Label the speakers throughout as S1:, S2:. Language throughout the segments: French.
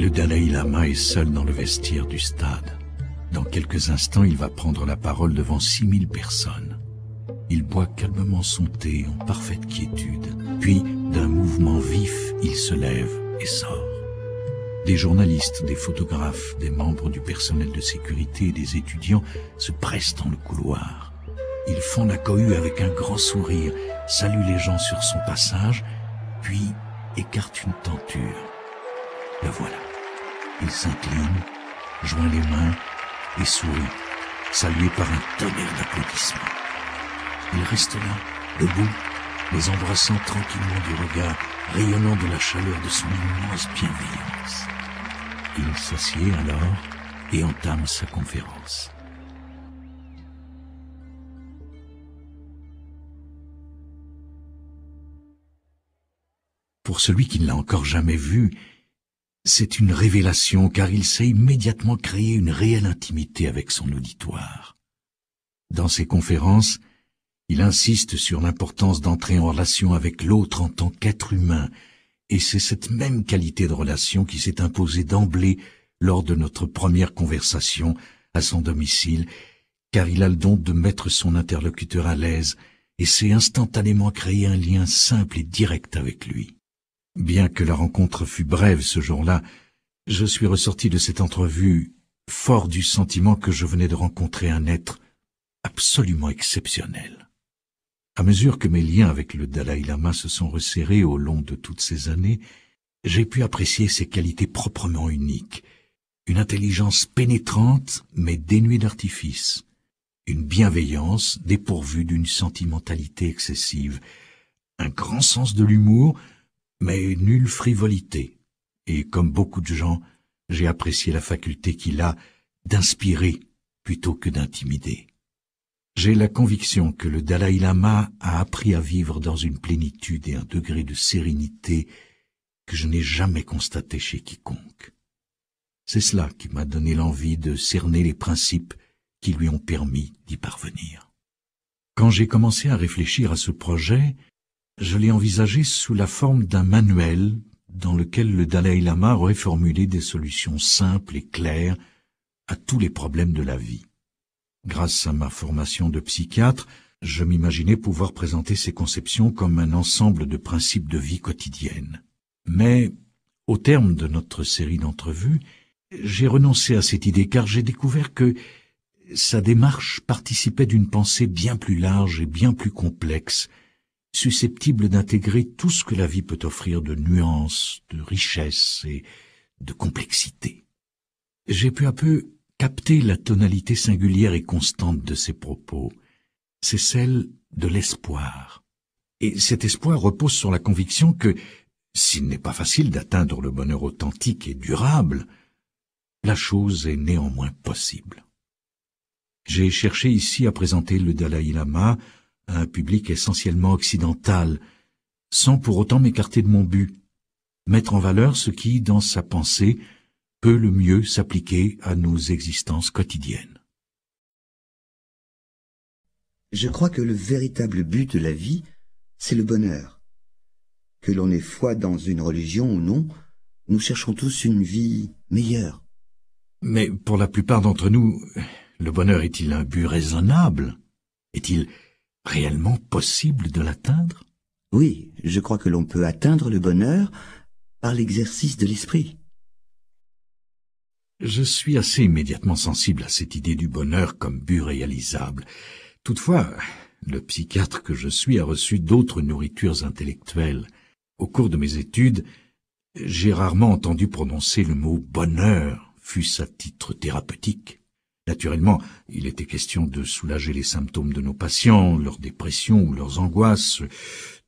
S1: Le Dalai Lama est seul dans le vestiaire du stade. Dans quelques instants, il va prendre la parole devant 6000 personnes. Il boit calmement son thé en parfaite quiétude. Puis, d'un mouvement vif, il se lève et sort. Des journalistes, des photographes, des membres du personnel de sécurité et des étudiants se pressent dans le couloir. Ils font la cohue avec un grand sourire, saluent les gens sur son passage, puis écartent une tenture. Le voilà. Il s'incline, joint les mains et sourit, salué par un tonnerre d'applaudissements. Il reste là, debout, les embrassant tranquillement du regard, rayonnant de la chaleur de son immense bienveillance. Il s'assied alors et entame sa conférence. Pour celui qui ne l'a encore jamais vu, c'est une révélation car il sait immédiatement créer une réelle intimité avec son auditoire. Dans ses conférences, il insiste sur l'importance d'entrer en relation avec l'autre en tant qu'être humain, et c'est cette même qualité de relation qui s'est imposée d'emblée lors de notre première conversation à son domicile, car il a le don de mettre son interlocuteur à l'aise et sait instantanément créer un lien simple et direct avec lui. Bien que la rencontre fût brève ce jour-là, je suis ressorti de cette entrevue fort du sentiment que je venais de rencontrer un être absolument exceptionnel. À mesure que mes liens avec le Dalai Lama se sont resserrés au long de toutes ces années, j'ai pu apprécier ses qualités proprement uniques, une intelligence pénétrante mais dénuée d'artifice, une bienveillance dépourvue d'une sentimentalité excessive, un grand sens de l'humour, mais nulle frivolité, et comme beaucoup de gens, j'ai apprécié la faculté qu'il a d'inspirer plutôt que d'intimider. J'ai la conviction que le Dalai Lama a appris à vivre dans une plénitude et un degré de sérénité que je n'ai jamais constaté chez quiconque. C'est cela qui m'a donné l'envie de cerner les principes qui lui ont permis d'y parvenir. Quand j'ai commencé à réfléchir à ce projet, je l'ai envisagé sous la forme d'un manuel dans lequel le Dalai Lama aurait formulé des solutions simples et claires à tous les problèmes de la vie. Grâce à ma formation de psychiatre, je m'imaginais pouvoir présenter ces conceptions comme un ensemble de principes de vie quotidienne. Mais, au terme de notre série d'entrevues, j'ai renoncé à cette idée car j'ai découvert que sa démarche participait d'une pensée bien plus large et bien plus complexe, susceptible d'intégrer tout ce que la vie peut offrir de nuances, de richesse et de complexité. J'ai peu à peu capté la tonalité singulière et constante de ses propos. C'est celle de l'espoir. Et cet espoir repose sur la conviction que, s'il n'est pas facile d'atteindre le bonheur authentique et durable, la chose est néanmoins possible. J'ai cherché ici à présenter le Dalai Lama à un public essentiellement occidental, sans pour autant m'écarter de mon but, mettre en valeur ce qui, dans sa pensée, peut le mieux s'appliquer à nos existences quotidiennes.
S2: Je crois que le véritable but de la vie, c'est le bonheur. Que l'on ait foi dans une religion ou non, nous cherchons tous une vie meilleure.
S1: Mais pour la plupart d'entre nous, le bonheur est-il un but raisonnable? Est-il réellement possible de l'atteindre?
S2: Oui, je crois que l'on peut atteindre le bonheur par l'exercice de l'esprit.
S1: Je suis assez immédiatement sensible à cette idée du bonheur comme but réalisable. Toutefois, le psychiatre que je suis a reçu d'autres nourritures intellectuelles. Au cours de mes études, j'ai rarement entendu prononcer le mot bonheur, fût-ce à titre thérapeutique. Naturellement, il était question de soulager les symptômes de nos patients, leurs dépressions ou leurs angoisses,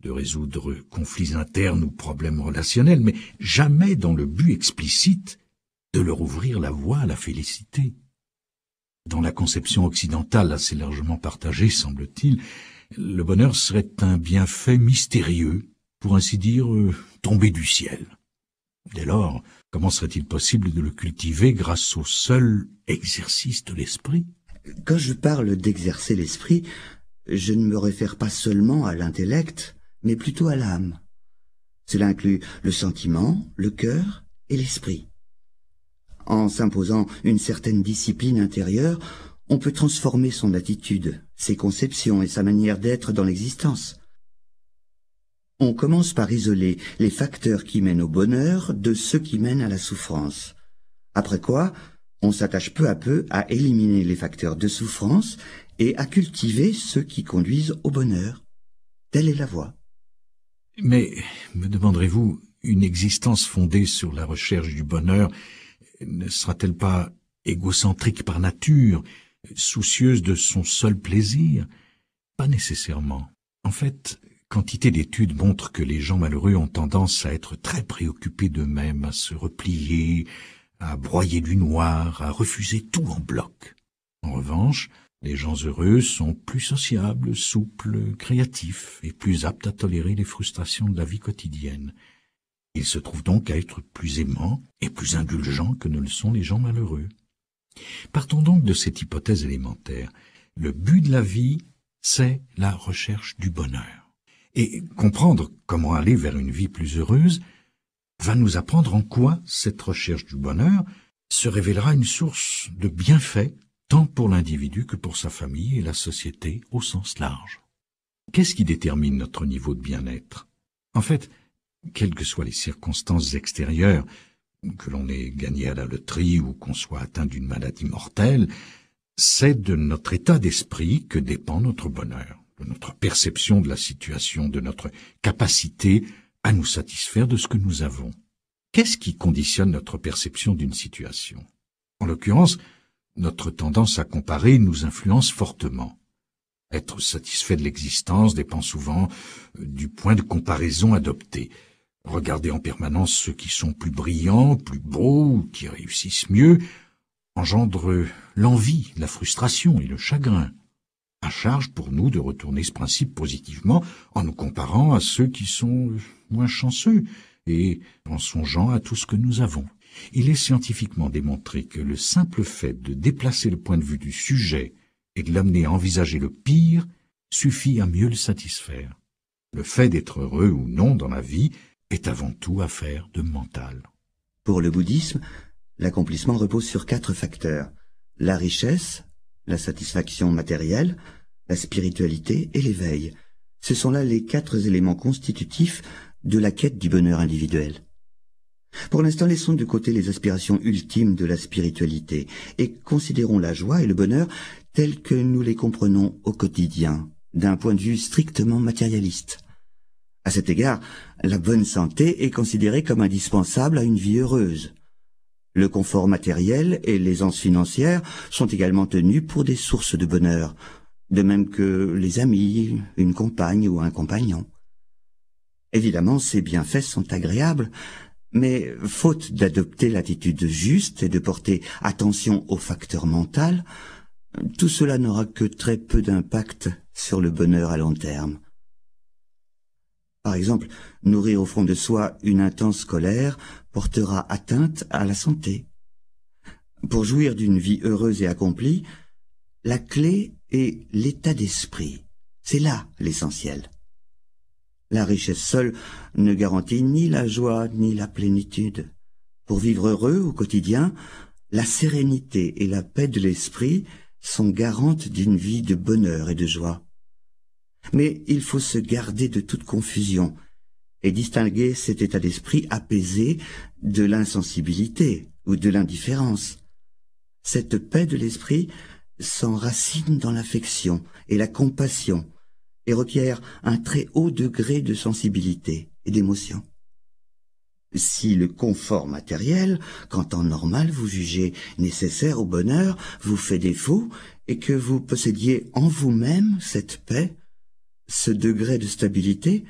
S1: de résoudre conflits internes ou problèmes relationnels, mais jamais dans le but explicite de leur ouvrir la voie à la félicité. Dans la conception occidentale assez largement partagée, semble-t-il, le bonheur serait un bienfait mystérieux, pour ainsi dire, tombé du ciel. Dès lors, comment serait-il possible de le cultiver grâce au seul exercice de l'esprit?
S2: Quand je parle d'exercer l'esprit, je ne me réfère pas seulement à l'intellect, mais plutôt à l'âme. Cela inclut le sentiment, le cœur et l'esprit. En s'imposant une certaine discipline intérieure, on peut transformer son attitude, ses conceptions et sa manière d'être dans l'existence. On commence par isoler les facteurs qui mènent au bonheur de ceux qui mènent à la souffrance. Après quoi, on s'attache peu à peu à éliminer les facteurs de souffrance et à cultiver ceux qui conduisent au bonheur. Telle est la voie.
S1: Mais, me demanderez-vous, une existence fondée sur la recherche du bonheur ne sera-t-elle pas égocentrique par nature, soucieuse de son seul plaisir? Pas nécessairement. En fait, quantité d'études montrent que les gens malheureux ont tendance à être très préoccupés d'eux-mêmes, à se replier, à broyer du noir, à refuser tout en bloc. En revanche, les gens heureux sont plus sociables, souples, créatifs et plus aptes à tolérer les frustrations de la vie quotidienne. Ils se trouvent donc à être plus aimants et plus indulgents que ne le sont les gens malheureux. Partons donc de cette hypothèse élémentaire. Le but de la vie, c'est la recherche du bonheur. Et comprendre comment aller vers une vie plus heureuse va nous apprendre en quoi cette recherche du bonheur se révélera une source de bienfaits tant pour l'individu que pour sa famille et la société au sens large. Qu'est-ce qui détermine notre niveau de bien-être? En fait, quelles que soient les circonstances extérieures, que l'on ait gagné à la loterie ou qu'on soit atteint d'une maladie mortelle, c'est de notre état d'esprit que dépend notre bonheur, de notre perception de la situation, de notre capacité à nous satisfaire de ce que nous avons. Qu'est-ce qui conditionne notre perception d'une situation? En l'occurrence, notre tendance à comparer nous influence fortement. Être satisfait de l'existence dépend souvent du point de comparaison adopté. Regarder en permanence ceux qui sont plus brillants, plus beaux, qui réussissent mieux, engendre l'envie, la frustration et le chagrin. À charge pour nous de retourner ce principe positivement en nous comparant à ceux qui sont moins chanceux et en songeant à tout ce que nous avons. Il est scientifiquement démontré que le simple fait de déplacer le point de vue du sujet et de l'amener à envisager le pire suffit à mieux le satisfaire. Le fait d'être heureux ou non dans la vie est avant tout affaire de mental.
S2: Pour le bouddhisme, l'accomplissement repose sur 4 facteurs: la richesse, la satisfaction matérielle, la spiritualité et l'éveil. Ce sont là les 4 éléments constitutifs de la quête du bonheur individuel. Pour l'instant, laissons de côté les aspirations ultimes de la spiritualité et considérons la joie et le bonheur tels que nous les comprenons au quotidien, d'un point de vue strictement matérialiste. À cet égard, la bonne santé est considérée comme indispensable à une vie heureuse. Le confort matériel et l'aisance financière sont également tenus pour des sources de bonheur, de même que les amis, une compagne ou un compagnon. Évidemment, ces bienfaits sont agréables, mais faute d'adopter l'attitude juste et de porter attention au facteur mental, tout cela n'aura que très peu d'impact sur le bonheur à long terme. Par exemple, nourrir au fond de soi une intense colère portera atteinte à la santé. Pour jouir d'une vie heureuse et accomplie, la clé est l'état d'esprit. C'est là l'essentiel. La richesse seule ne garantit ni la joie ni la plénitude. Pour vivre heureux au quotidien, la sérénité et la paix de l'esprit sont garantes d'une vie de bonheur et de joie. Mais il faut se garder de toute confusion et distinguer cet état d'esprit apaisé de l'insensibilité ou de l'indifférence. Cette paix de l'esprit s'enracine dans l'affection et la compassion et requiert un très haut degré de sensibilité et d'émotion. Si le confort matériel, qu'en temps normal vous jugez nécessaire au bonheur, vous fait défaut et que vous possédiez en vous-même cette paix, ce degré de stabilité,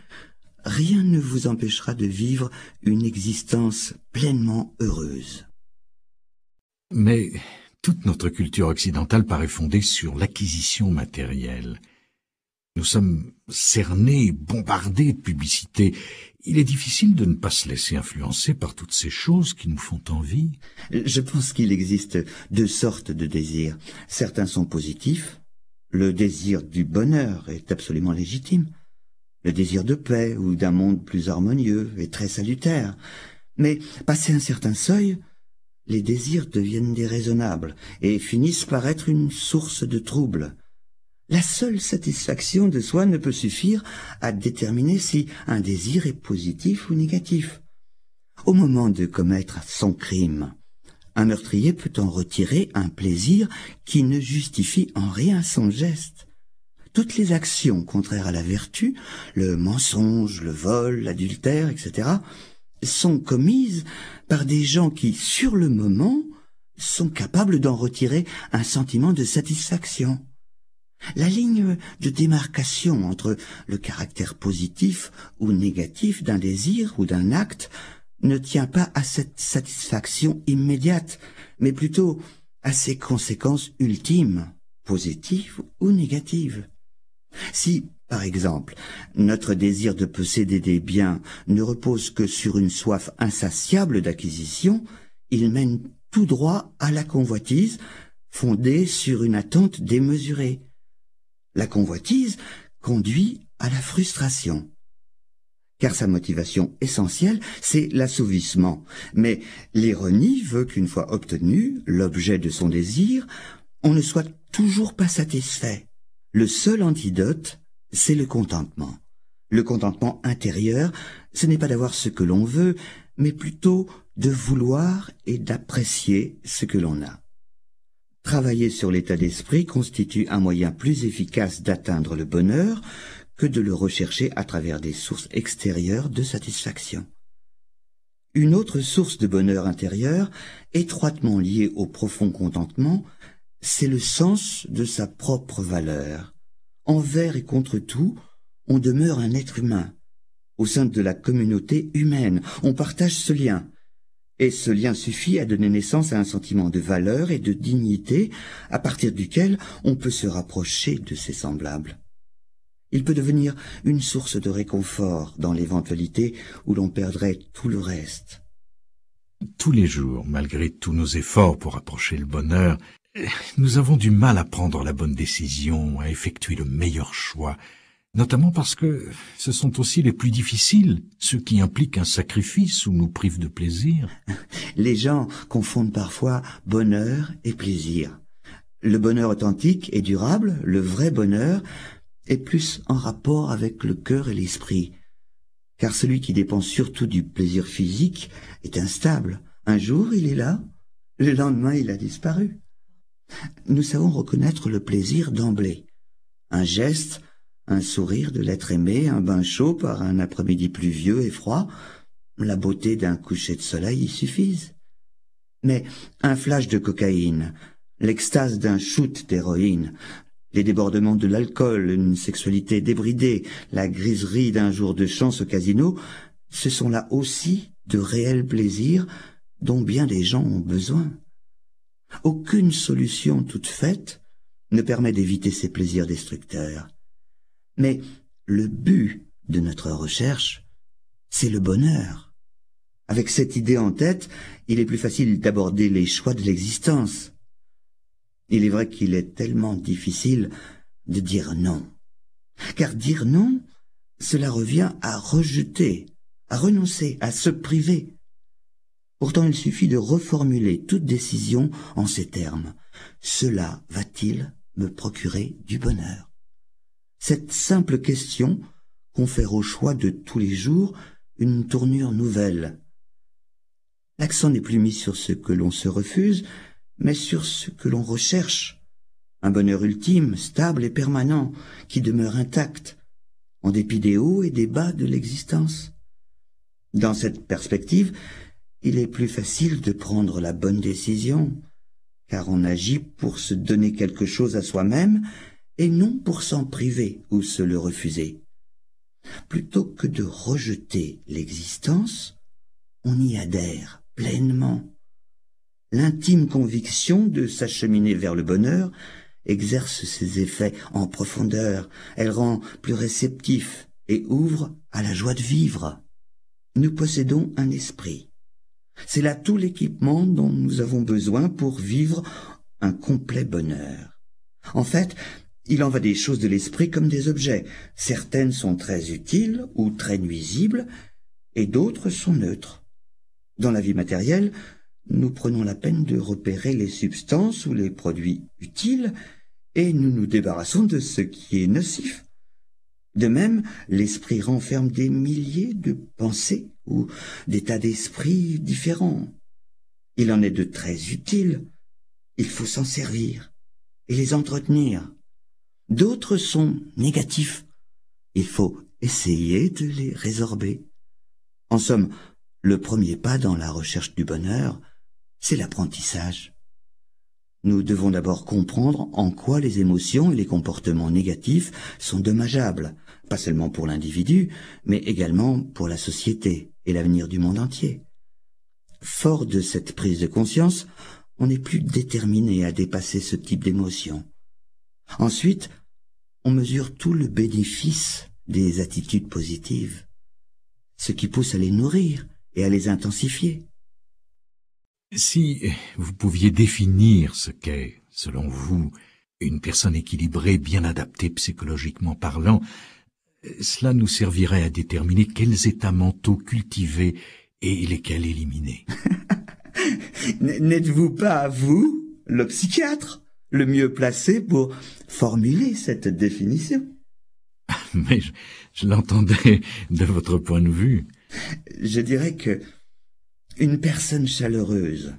S2: rien ne vous empêchera de vivre une existence pleinement heureuse.
S1: Mais toute notre culture occidentale paraît fondée sur l'acquisition matérielle. Nous sommes cernés, bombardés de publicités. Il est difficile de ne pas se laisser influencer par toutes ces choses qui nous font envie.
S2: Je pense qu'il existe 2 sortes de désirs. Certains sont positifs. Le désir du bonheur est absolument légitime. Le désir de paix ou d'un monde plus harmonieux est très salutaire. Mais, passé un certain seuil, les désirs deviennent déraisonnables et finissent par être une source de trouble. La seule satisfaction de soi ne peut suffire à déterminer si un désir est positif ou négatif. Au moment de commettre son crime, un meurtrier peut en retirer un plaisir qui ne justifie en rien son geste. Toutes les actions contraires à la vertu, le mensonge, le vol, l'adultère, etc., sont commises par des gens qui, sur le moment, sont capables d'en retirer un sentiment de satisfaction. La ligne de démarcation entre le caractère positif ou négatif d'un désir ou d'un acte ne tient pas à cette satisfaction immédiate, mais plutôt à ses conséquences ultimes, positives ou négatives. Si, par exemple, notre désir de posséder des biens ne repose que sur une soif insatiable d'acquisition, il mène tout droit à la convoitise, fondée sur une attente démesurée. La convoitise conduit à la frustration, car sa motivation essentielle, c'est l'assouvissement. Mais l'ironie veut qu'une fois obtenu l'objet de son désir, on ne soit toujours pas satisfait. Le seul antidote, c'est le contentement. Le contentement intérieur, ce n'est pas d'avoir ce que l'on veut, mais plutôt de vouloir et d'apprécier ce que l'on a. Travailler sur l'état d'esprit constitue un moyen plus efficace d'atteindre le bonheur que de le rechercher à travers des sources extérieures de satisfaction. Une autre source de bonheur intérieur, étroitement liée au profond contentement, c'est le sens de sa propre valeur. Envers et contre tout, on demeure un être humain. Au sein de la communauté humaine, on partage ce lien. Et ce lien suffit à donner naissance à un sentiment de valeur et de dignité à partir duquel on peut se rapprocher de ses semblables. Il peut devenir une source de réconfort dans l'éventualité où l'on perdrait tout le reste.
S1: Tous les jours, malgré tous nos efforts pour approcher le bonheur, nous avons du mal à prendre la bonne décision, à effectuer le meilleur choix, notamment parce que ce sont aussi les plus difficiles, ceux qui impliquent un sacrifice ou nous privent de plaisir.
S2: Les gens confondent parfois bonheur et plaisir. Le bonheur authentique et durable, le vrai bonheur, est plus en rapport avec le cœur et l'esprit. Car celui qui dépend surtout du plaisir physique est instable. Un jour, il est là, le lendemain, il a disparu. Nous savons reconnaître le plaisir d'emblée. Un geste, un sourire de l'être aimé, un bain chaud par un après-midi pluvieux et froid, la beauté d'un coucher de soleil y suffisent. Mais un flash de cocaïne, l'extase d'un shoot d'héroïne, les débordements de l'alcool, une sexualité débridée, la griserie d'un jour de chance au casino, ce sont là aussi de réels plaisirs dont bien des gens ont besoin. Aucune solution toute faite ne permet d'éviter ces plaisirs destructeurs. Mais le but de notre recherche, c'est le bonheur. Avec cette idée en tête, il est plus facile d'aborder les choix de l'existence. Il est vrai qu'il est tellement difficile de dire non. Car dire non, cela revient à rejeter, à renoncer, à se priver. Pourtant, il suffit de reformuler toute décision en ces termes. Cela va-t-il me procurer du bonheur? Cette simple question confère au choix de tous les jours une tournure nouvelle. L'accent n'est plus mis sur ce que l'on se refuse, mais sur ce que l'on recherche. Un bonheur ultime, stable et permanent, qui demeure intact, en dépit des hauts et des bas de l'existence. Dans cette perspective, il est plus facile de prendre la bonne décision, car on agit pour se donner quelque chose à soi-même et non pour s'en priver ou se le refuser. Plutôt que de rejeter l'existence, on y adhère pleinement. L'intime conviction de s'acheminer vers le bonheur exerce ses effets en profondeur, elle rend plus réceptif et ouvre à la joie de vivre. Nous possédons un esprit. C'est là tout l'équipement dont nous avons besoin pour vivre un complet bonheur. En fait, il en va des choses de l'esprit comme des objets. Certaines sont très utiles ou très nuisibles, et d'autres sont neutres. Dans la vie matérielle, nous prenons la peine de repérer les substances ou les produits utiles et nous nous débarrassons de ce qui est nocif. De même, l'esprit renferme des milliers de pensées ou d'états d'esprit différents. Il en est de très utiles. Il faut s'en servir et les entretenir. D'autres sont négatifs. Il faut essayer de les résorber. En somme, le premier pas dans la recherche du bonheur, c'est l'apprentissage. Nous devons d'abord comprendre en quoi les émotions et les comportements négatifs sont dommageables, pas seulement pour l'individu, mais également pour la société et l'avenir du monde entier. Fort de cette prise de conscience, on n'est plus déterminé à dépasser ce type d'émotion. Ensuite, on mesure tout le bénéfice des attitudes positives, ce qui pousse à les nourrir et à les intensifier.
S1: Si vous pouviez définir ce qu'est, selon vous, une personne équilibrée, bien adaptée psychologiquement parlant, cela nous servirait à déterminer quels états mentaux cultiver et lesquels éliminer.
S2: N'êtes-vous pas, vous, le psychiatre, le mieux placé pour formuler cette définition?
S1: Mais je l'entendais de votre point de vue.
S2: Je dirais que une personne chaleureuse,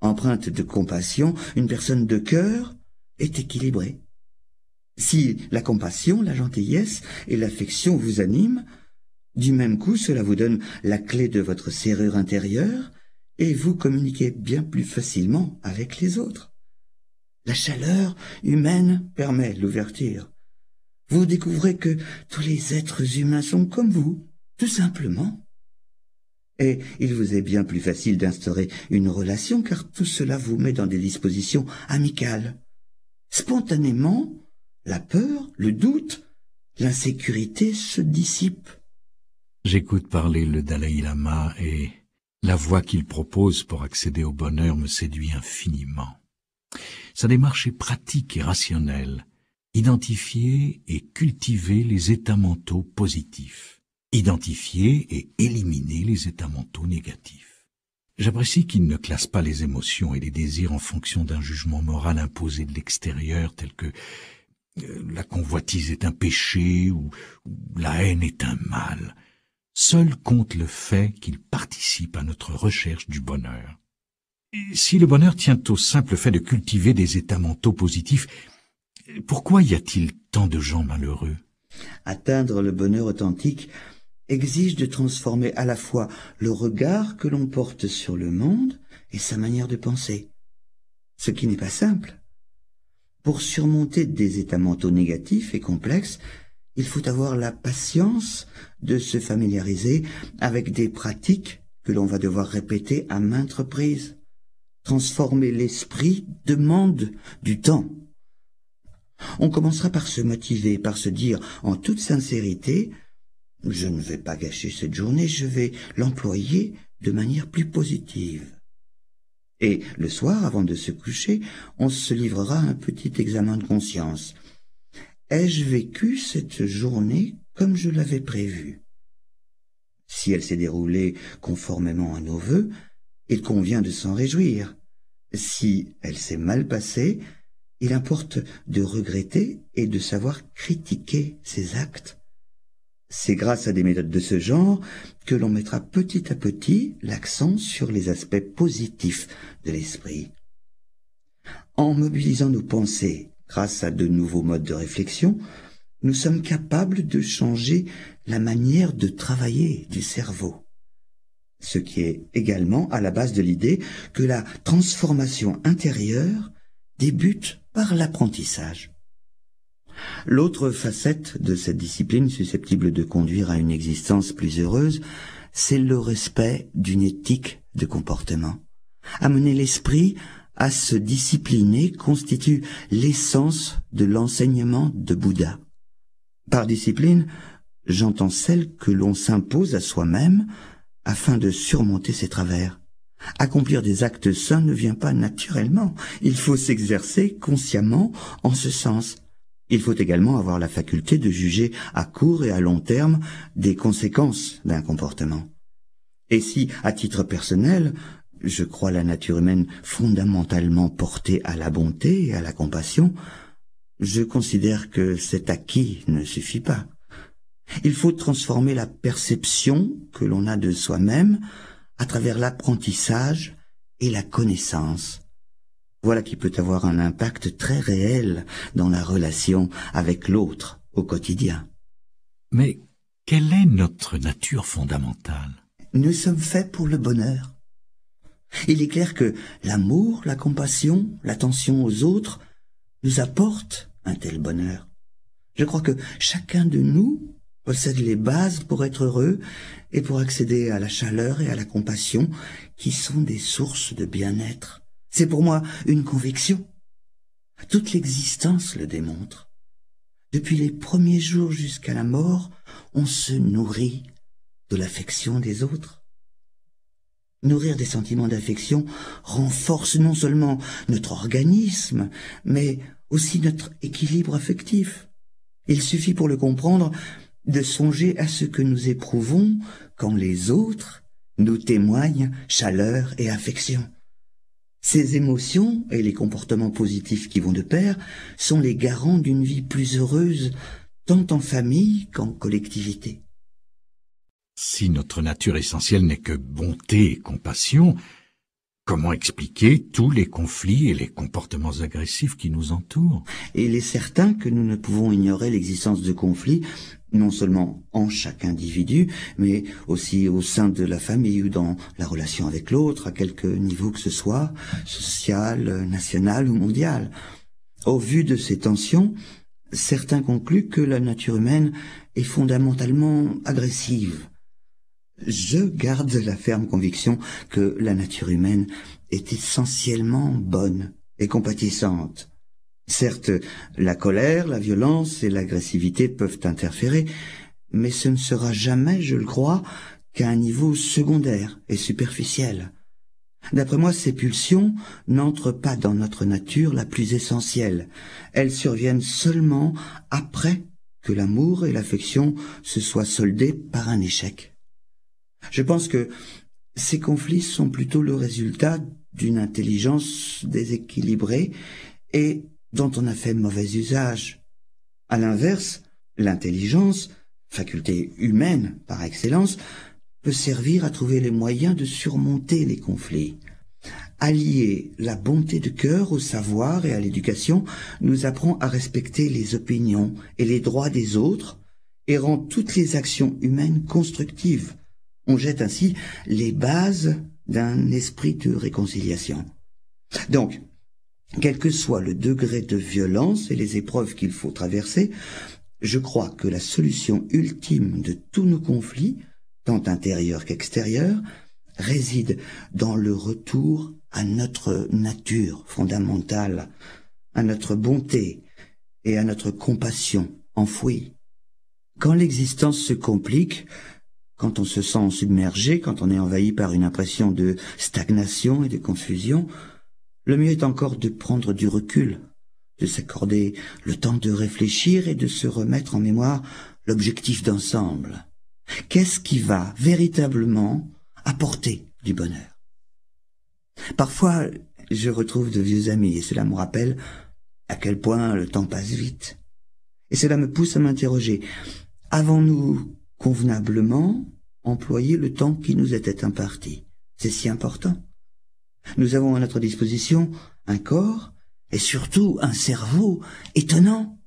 S2: empreinte de compassion, une personne de cœur, est équilibrée. Si la compassion, la gentillesse et l'affection vous animent, du même coup cela vous donne la clé de votre serrure intérieure et vous communiquez bien plus facilement avec les autres. La chaleur humaine permet l'ouverture. Vous découvrez que tous les êtres humains sont comme vous, tout simplement. Et il vous est bien plus facile d'instaurer une relation car tout cela vous met dans des dispositions amicales. Spontanément, la peur, le doute, l'insécurité se dissipent.
S1: J'écoute parler le Dalai Lama et la voie qu'il propose pour accéder au bonheur me séduit infiniment. Sa démarche est pratique et rationnelle. Identifier et cultiver les états mentaux positifs. Identifier et éliminer les états mentaux négatifs. J'apprécie qu'il ne classe pas les émotions et les désirs en fonction d'un jugement moral imposé de l'extérieur, tel que la convoitise est un péché ou la haine est un mal. Seul compte le fait qu'il participe à notre recherche du bonheur. Et si le bonheur tient au simple fait de cultiver des états mentaux positifs, pourquoi y a-t-il tant de gens malheureux?
S2: Atteindre le bonheur authentique exige de transformer à la fois le regard que l'on porte sur le monde et sa manière de penser, ce qui n'est pas simple. Pour surmonter des états mentaux négatifs et complexes, il faut avoir la patience de se familiariser avec des pratiques que l'on va devoir répéter à maintes reprises. Transformer l'esprit demande du temps. On commencera par se motiver, par se dire en toute sincérité « Je ne vais pas gâcher cette journée, je vais l'employer de manière plus positive. » Et le soir, avant de se coucher, on se livrera à un petit examen de conscience. Ai-je vécu cette journée comme je l'avais prévu? Si elle s'est déroulée conformément à nos vœux, il convient de s'en réjouir. Si elle s'est mal passée, il importe de regretter et de savoir critiquer ses actes. C'est grâce à des méthodes de ce genre que l'on mettra petit à petit l'accent sur les aspects positifs de l'esprit. En mobilisant nos pensées grâce à de nouveaux modes de réflexion, nous sommes capables de changer la manière de travailler du cerveau. Ce qui est également à la base de l'idée que la transformation intérieure débute par l'apprentissage. L'autre facette de cette discipline susceptible de conduire à une existence plus heureuse, c'est le respect d'une éthique de comportement. Amener l'esprit à se discipliner constitue l'essence de l'enseignement de Bouddha. Par discipline, j'entends celle que l'on s'impose à soi-même afin de surmonter ses travers. Accomplir des actes sains ne vient pas naturellement. Il faut s'exercer consciemment en ce sens. Il faut également avoir la faculté de juger à court et à long terme des conséquences d'un comportement. Et si, à titre personnel, je crois la nature humaine fondamentalement portée à la bonté et à la compassion, je considère que cet acquis ne suffit pas. Il faut transformer la perception que l'on a de soi-même à travers l'apprentissage et la connaissance. Voilà qui peut avoir un impact très réel dans la relation avec l'autre au quotidien.
S1: Mais quelle est notre nature fondamentale?
S2: Nous sommes faits pour le bonheur. Il est clair que l'amour, la compassion, l'attention aux autres nous apportent un tel bonheur. Je crois que chacun de nous possède les bases pour être heureux et pour accéder à la chaleur et à la compassion qui sont des sources de bien-être. C'est pour moi une conviction. Toute l'existence le démontre. Depuis les premiers jours jusqu'à la mort, on se nourrit de l'affection des autres. Nourrir des sentiments d'affection renforce non seulement notre organisme, mais aussi notre équilibre affectif. Il suffit pour le comprendre de songer à ce que nous éprouvons quand les autres nous témoignent chaleur et affection. Ces émotions et les comportements positifs qui vont de pair sont les garants d'une vie plus heureuse, tant en famille qu'en collectivité.
S1: Si notre nature essentielle n'est que bonté et compassion, comment expliquer tous les conflits et les comportements agressifs qui nous entourent?
S2: Et il est certain que nous ne pouvons ignorer l'existence de conflits, non seulement en chaque individu, mais aussi au sein de la famille ou dans la relation avec l'autre, à quelque niveau que ce soit, social, national ou mondial. Au vu de ces tensions, certains concluent que la nature humaine est fondamentalement agressive. Je garde la ferme conviction que la nature humaine est essentiellement bonne et compatissante. Certes, la colère, la violence et l'agressivité peuvent interférer, mais ce ne sera jamais, je le crois, qu'à un niveau secondaire et superficiel. D'après moi, ces pulsions n'entrent pas dans notre nature la plus essentielle. Elles surviennent seulement après que l'amour et l'affection se soient soldés par un échec. Je pense que ces conflits sont plutôt le résultat d'une intelligence déséquilibrée et dont on a fait mauvais usage. À l'inverse, l'intelligence, faculté humaine par excellence, peut servir à trouver les moyens de surmonter les conflits. Allier la bonté de cœur au savoir et à l'éducation nous apprend à respecter les opinions et les droits des autres et rend toutes les actions humaines constructives. On jette ainsi les bases d'un esprit de réconciliation. Donc, quel que soit le degré de violence et les épreuves qu'il faut traverser, je crois que la solution ultime de tous nos conflits, tant intérieurs qu'extérieurs, réside dans le retour à notre nature fondamentale, à notre bonté et à notre compassion enfouie. Quand l'existence se complique, quand on se sent submergé, quand on est envahi par une impression de stagnation et de confusion, le mieux est encore de prendre du recul, de s'accorder le temps de réfléchir et de se remettre en mémoire l'objectif d'ensemble. Qu'est-ce qui va véritablement apporter du bonheur? Parfois, je retrouve de vieux amis et cela me rappelle à quel point le temps passe vite. Et cela me pousse à m'interroger. Avons-nous convenablement employer le temps qui nous était imparti? C'est si important. Nous avons à notre disposition un corps et surtout un cerveau étonnant.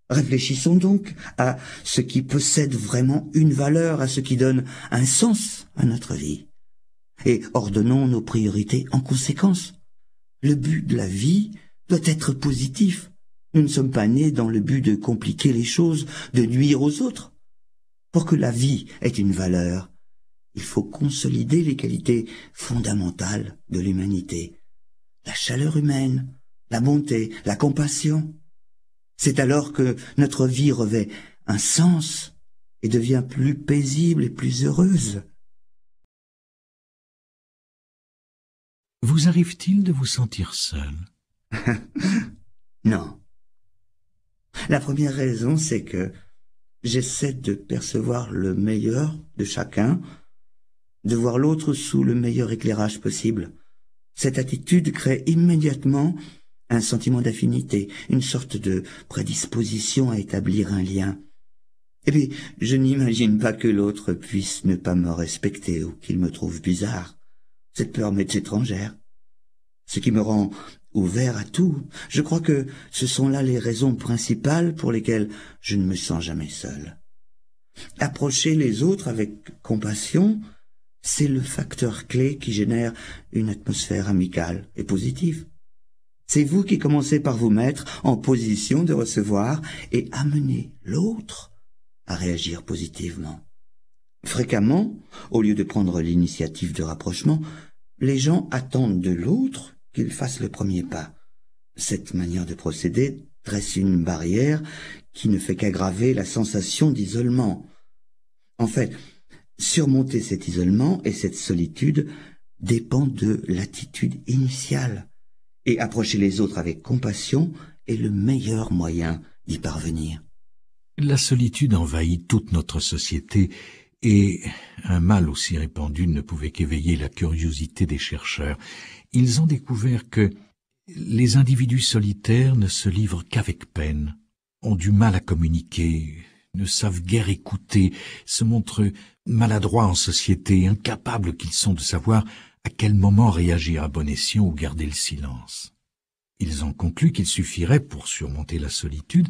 S2: Réfléchissons donc à ce qui possède vraiment une valeur, à ce qui donne un sens à notre vie. Et ordonnons nos priorités en conséquence. Le but de la vie doit être positif. Nous ne sommes pas nés dans le but de compliquer les choses, de nuire aux autres. Pour que la vie ait une valeur, il faut consolider les qualités fondamentales de l'humanité. La chaleur humaine, la bonté, la compassion. C'est alors que notre vie revêt un sens et devient plus paisible et plus heureuse.
S1: Vous arrive-t-il de vous sentir seul?
S2: Non. La première raison, c'est que j'essaie de percevoir le meilleur de chacun de voir l'autre sous le meilleur éclairage possible. Cette attitude crée immédiatement un sentiment d'affinité, une sorte de prédisposition à établir un lien. Et puis, je n'imagine pas que l'autre puisse ne pas me respecter ou qu'il me trouve bizarre. Cette peur m'est étrangère. Ce qui me rend ouvert à tout. Je crois que ce sont là les raisons principales pour lesquelles je ne me sens jamais seul. Approcher les autres avec compassion, c'est le facteur clé qui génère une atmosphère amicale et positive. C'est vous qui commencez par vous mettre en position de recevoir et amener l'autre à réagir positivement. Fréquemment, au lieu de prendre l'initiative de rapprochement, les gens attendent de l'autre qu'il fasse le premier pas. Cette manière de procéder dresse une barrière qui ne fait qu'aggraver la sensation d'isolement. En fait, surmonter cet isolement et cette solitude dépend de l'attitude initiale, et approcher les autres avec compassion est le meilleur moyen d'y parvenir.
S1: La solitude envahit toute notre société, et un mal aussi répandu ne pouvait qu'éveiller la curiosité des chercheurs. Ils ont découvert que les individus solitaires ne se livrent qu'avec peine, ont du mal à communiquer, ne savent guère écouter, se montrent maladroits en société, incapables qu'ils sont de savoir à quel moment réagir à bon escient ou garder le silence. Ils ont conclu qu'il suffirait, pour surmonter la solitude,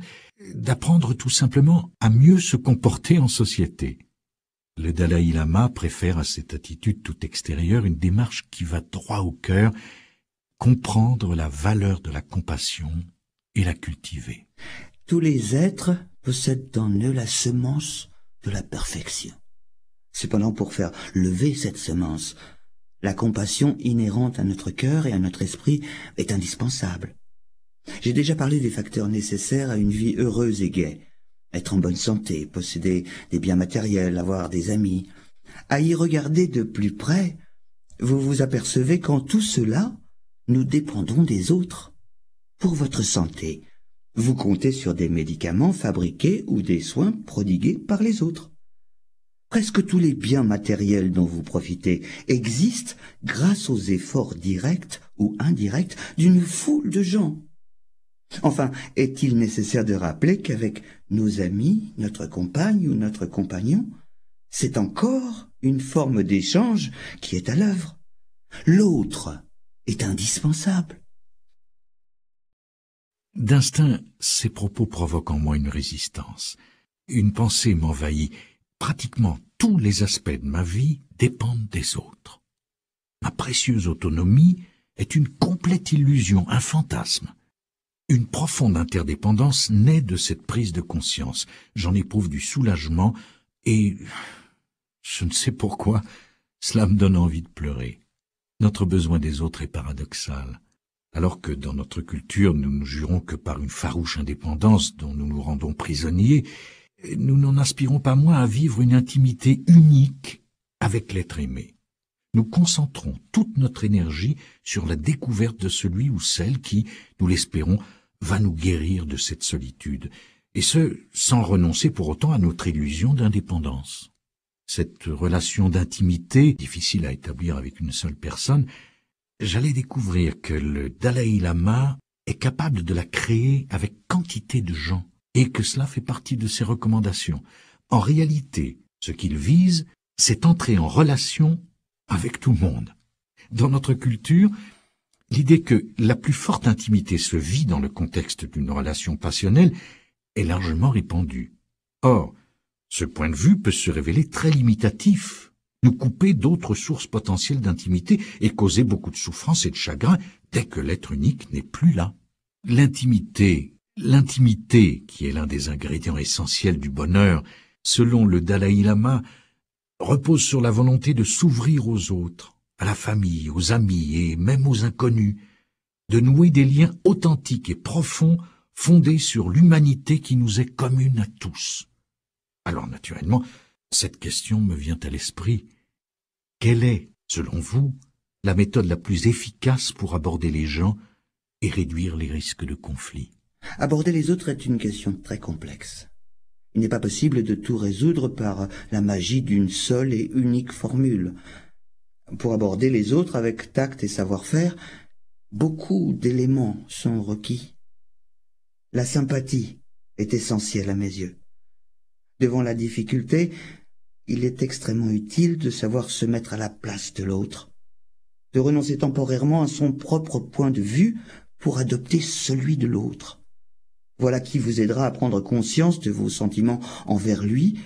S1: d'apprendre tout simplement à mieux se comporter en société. Le Dalai Lama préfère à cette attitude tout extérieure une démarche qui va droit au cœur, comprendre la valeur de la compassion et la cultiver.
S2: Tous les êtres possèdent en eux la semence de la perfection. Cependant, pour faire lever cette semence, la compassion inhérente à notre cœur et à notre esprit est indispensable. J'ai déjà parlé des facteurs nécessaires à une vie heureuse et gaie. Être en bonne santé, posséder des biens matériels, avoir des amis. À y regarder de plus près, vous vous apercevez qu'en tout cela, nous dépendons des autres. Pour votre santé, vous comptez sur des médicaments fabriqués ou des soins prodigués par les autres. Presque tous les biens matériels dont vous profitez existent grâce aux efforts directs ou indirects d'une foule de gens. Enfin, est-il nécessaire de rappeler qu'avec nos amis, notre compagne ou notre compagnon, c'est encore une forme d'échange qui est à l'œuvre. L'autre est indispensable.
S1: D'instinct, ces propos provoquent en moi une résistance. Une pensée m'envahit. Pratiquement tous les aspects de ma vie dépendent des autres. Ma précieuse autonomie est une complète illusion, un fantasme. Une profonde interdépendance naît de cette prise de conscience. J'en éprouve du soulagement et, je ne sais pourquoi, cela me donne envie de pleurer. Notre besoin des autres est paradoxal. Alors que dans notre culture, nous ne jurons que par une farouche indépendance dont nous nous rendons prisonniers, nous n'en aspirons pas moins à vivre une intimité unique avec l'être aimé. Nous concentrons toute notre énergie sur la découverte de celui ou celle qui, nous l'espérons, va nous guérir de cette solitude, et ce, sans renoncer pour autant à notre illusion d'indépendance. Cette relation d'intimité, difficile à établir avec une seule personne, j'allais découvrir que le Dalai Lama est capable de la créer avec quantité de gens, et que cela fait partie de ses recommandations. En réalité, ce qu'il vise, c'est entrer en relation avec tout le monde. Dans notre culture, l'idée que la plus forte intimité se vit dans le contexte d'une relation passionnelle est largement répandue. Or, ce point de vue peut se révéler très limitatif, nous couper d'autres sources potentielles d'intimité et causer beaucoup de souffrance et de chagrin dès que l'être unique n'est plus là. L'intimité, qui est l'un des ingrédients essentiels du bonheur, selon le Dalai Lama, repose sur la volonté de s'ouvrir aux autres, à la famille, aux amis et même aux inconnus, de nouer des liens authentiques et profonds fondés sur l'humanité qui nous est commune à tous. Alors naturellement, cette question me vient à l'esprit. Quelle est, selon vous, la méthode la plus efficace pour aborder les gens et réduire les risques de conflit?
S2: Aborder les autres est une question très complexe. Il n'est pas possible de tout résoudre par la magie d'une seule et unique formule. Pour aborder les autres avec tact et savoir-faire, beaucoup d'éléments sont requis. La sympathie est essentielle à mes yeux. Devant la difficulté, il est extrêmement utile de savoir se mettre à la place de l'autre, de renoncer temporairement à son propre point de vue pour adopter celui de l'autre. Voilà qui vous aidera à prendre conscience de vos sentiments envers lui,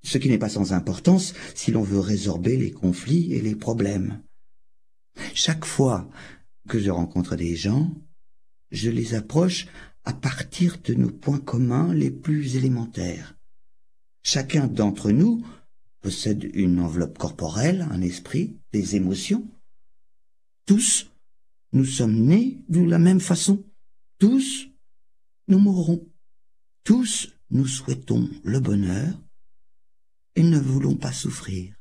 S2: ce qui n'est pas sans importance si l'on veut résorber les conflits et les problèmes. Chaque fois que je rencontre des gens, je les approche à partir de nos points communs les plus élémentaires. Chacun d'entre nous possède une enveloppe corporelle, un esprit, des émotions. Tous, nous sommes nés de la même façon. Tous, nous mourrons. Tous, nous souhaitons le bonheur et ne voulons pas souffrir.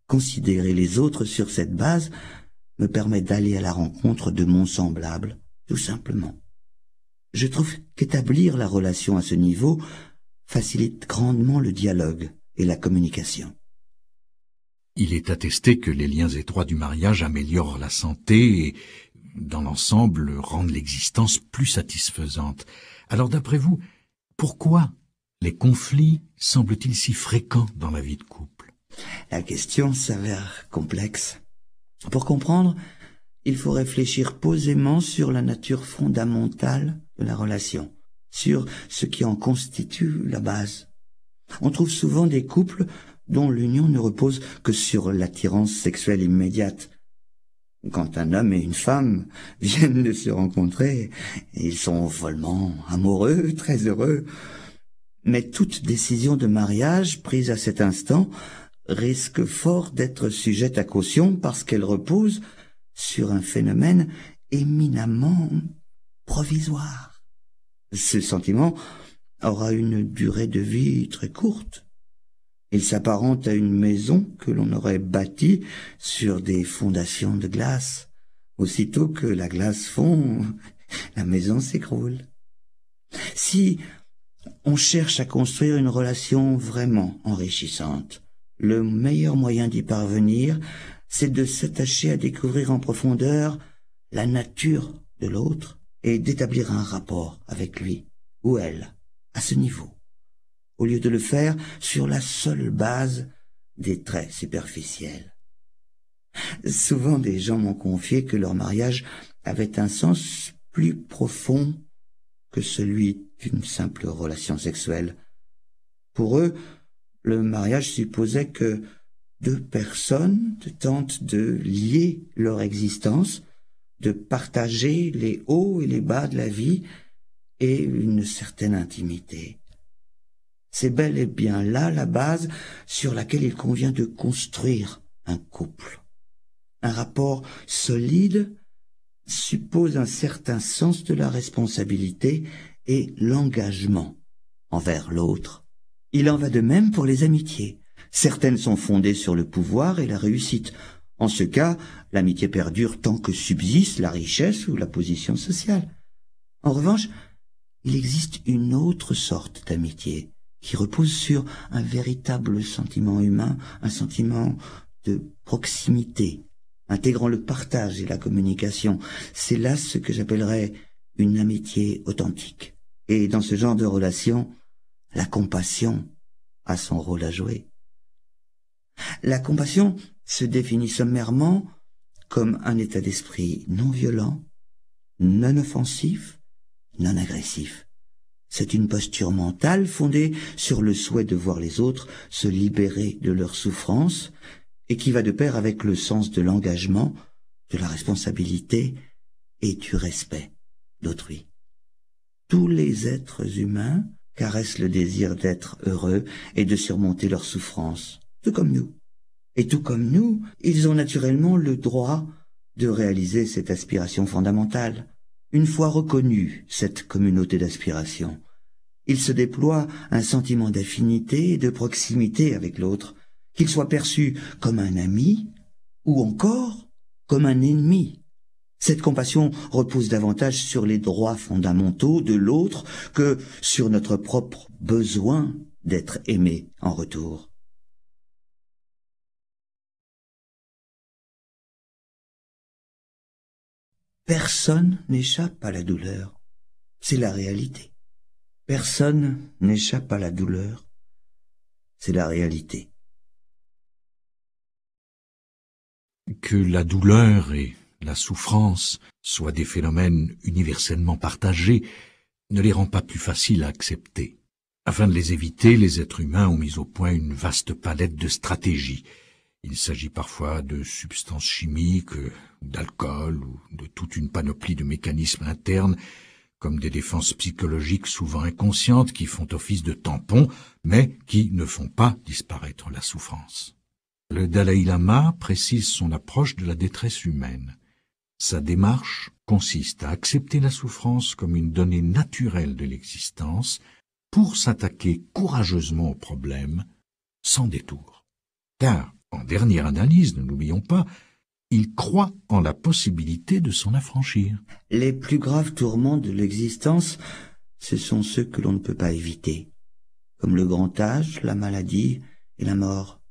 S2: Considérer les autres sur cette base me permet d'aller à la rencontre de mon semblable, tout simplement. Je trouve qu'établir la relation à ce niveau facilite grandement le dialogue et la communication.
S1: Il est attesté que les liens étroits du mariage améliorent la santé et, dans l'ensemble, rendent l'existence plus satisfaisante. Alors, d'après vous, pourquoi les conflits semblent-ils si fréquents dans la vie de couple?
S2: La question s'avère complexe. Pour comprendre, il faut réfléchir posément sur la nature fondamentale de la relation, sur ce qui en constitue la base. On trouve souvent des couples dont l'union ne repose que sur l'attirance sexuelle immédiate. Quand un homme et une femme viennent de se rencontrer, ils sont follement amoureux, très heureux. Mais toute décision de mariage prise à cet instant risque fort d'être sujette à caution parce qu'elle repose sur un phénomène éminemment provisoire. Ce sentiment aura une durée de vie très courte. Il s'apparente à une maison que l'on aurait bâtie sur des fondations de glace. Aussitôt que la glace fond, la maison s'écroule. Si on cherche à construire une relation vraiment enrichissante, le meilleur moyen d'y parvenir, c'est de s'attacher à découvrir en profondeur la nature de l'autre et d'établir un rapport avec lui ou elle à ce niveau, au lieu de le faire sur la seule base des traits superficiels. Souvent des gens m'ont confié que leur mariage avait un sens plus profond que celui d'une simple relation sexuelle. Pour eux, le mariage supposait que deux personnes tentent de lier leur existence, de partager les hauts et les bas de la vie et une certaine intimité. C'est bel et bien là la base sur laquelle il convient de construire un couple. Un rapport solide suppose un certain sens de la responsabilité et l'engagement envers l'autre. Il en va de même pour les amitiés. Certaines sont fondées sur le pouvoir et la réussite. En ce cas, l'amitié perdure tant que subsiste la richesse ou la position sociale. En revanche, il existe une autre sorte d'amitié qui repose sur un véritable sentiment humain, un sentiment de proximité, intégrant le partage et la communication. C'est là ce que j'appellerais une amitié authentique. Et dans ce genre de relation, la compassion a son rôle à jouer. La compassion se définit sommairement comme un état d'esprit non violent, non offensif, non agressif. C'est une posture mentale fondée sur le souhait de voir les autres se libérer de leurs souffrances et qui va de pair avec le sens de l'engagement, de la responsabilité et du respect d'autrui. Tous les êtres humains caressent le désir d'être heureux et de surmonter leurs souffrances, tout comme nous. Et tout comme nous, ils ont naturellement le droit de réaliser cette aspiration fondamentale. Une fois reconnue cette communauté d'aspiration, il se déploie un sentiment d'affinité et de proximité avec l'autre, qu'il soit perçu comme un ami ou encore comme un ennemi. Cette compassion repose davantage sur les droits fondamentaux de l'autre que sur notre propre besoin d'être aimé en retour. Personne n'échappe à la douleur. C'est la réalité. Personne n'échappe à la douleur. C'est la réalité.
S1: Que la douleur et la souffrance soient des phénomènes universellement partagés ne les rend pas plus faciles à accepter. Afin de les éviter, les êtres humains ont mis au point une vaste palette de stratégies. Il s'agit parfois de substances chimiques, d'alcool ou de toute une panoplie de mécanismes internes, comme des défenses psychologiques souvent inconscientes qui font office de tampons, mais qui ne font pas disparaître la souffrance. Le Dalai Lama précise son approche de la détresse humaine. Sa démarche consiste à accepter la souffrance comme une donnée naturelle de l'existence pour s'attaquer courageusement au problème, sans détour. Car, en dernière analyse, ne l'oublions pas, il croit en la possibilité de s'en affranchir.
S2: Les plus graves tourments de l'existence, ce sont ceux que l'on ne peut pas éviter, comme le grand âge, la maladie et la mort.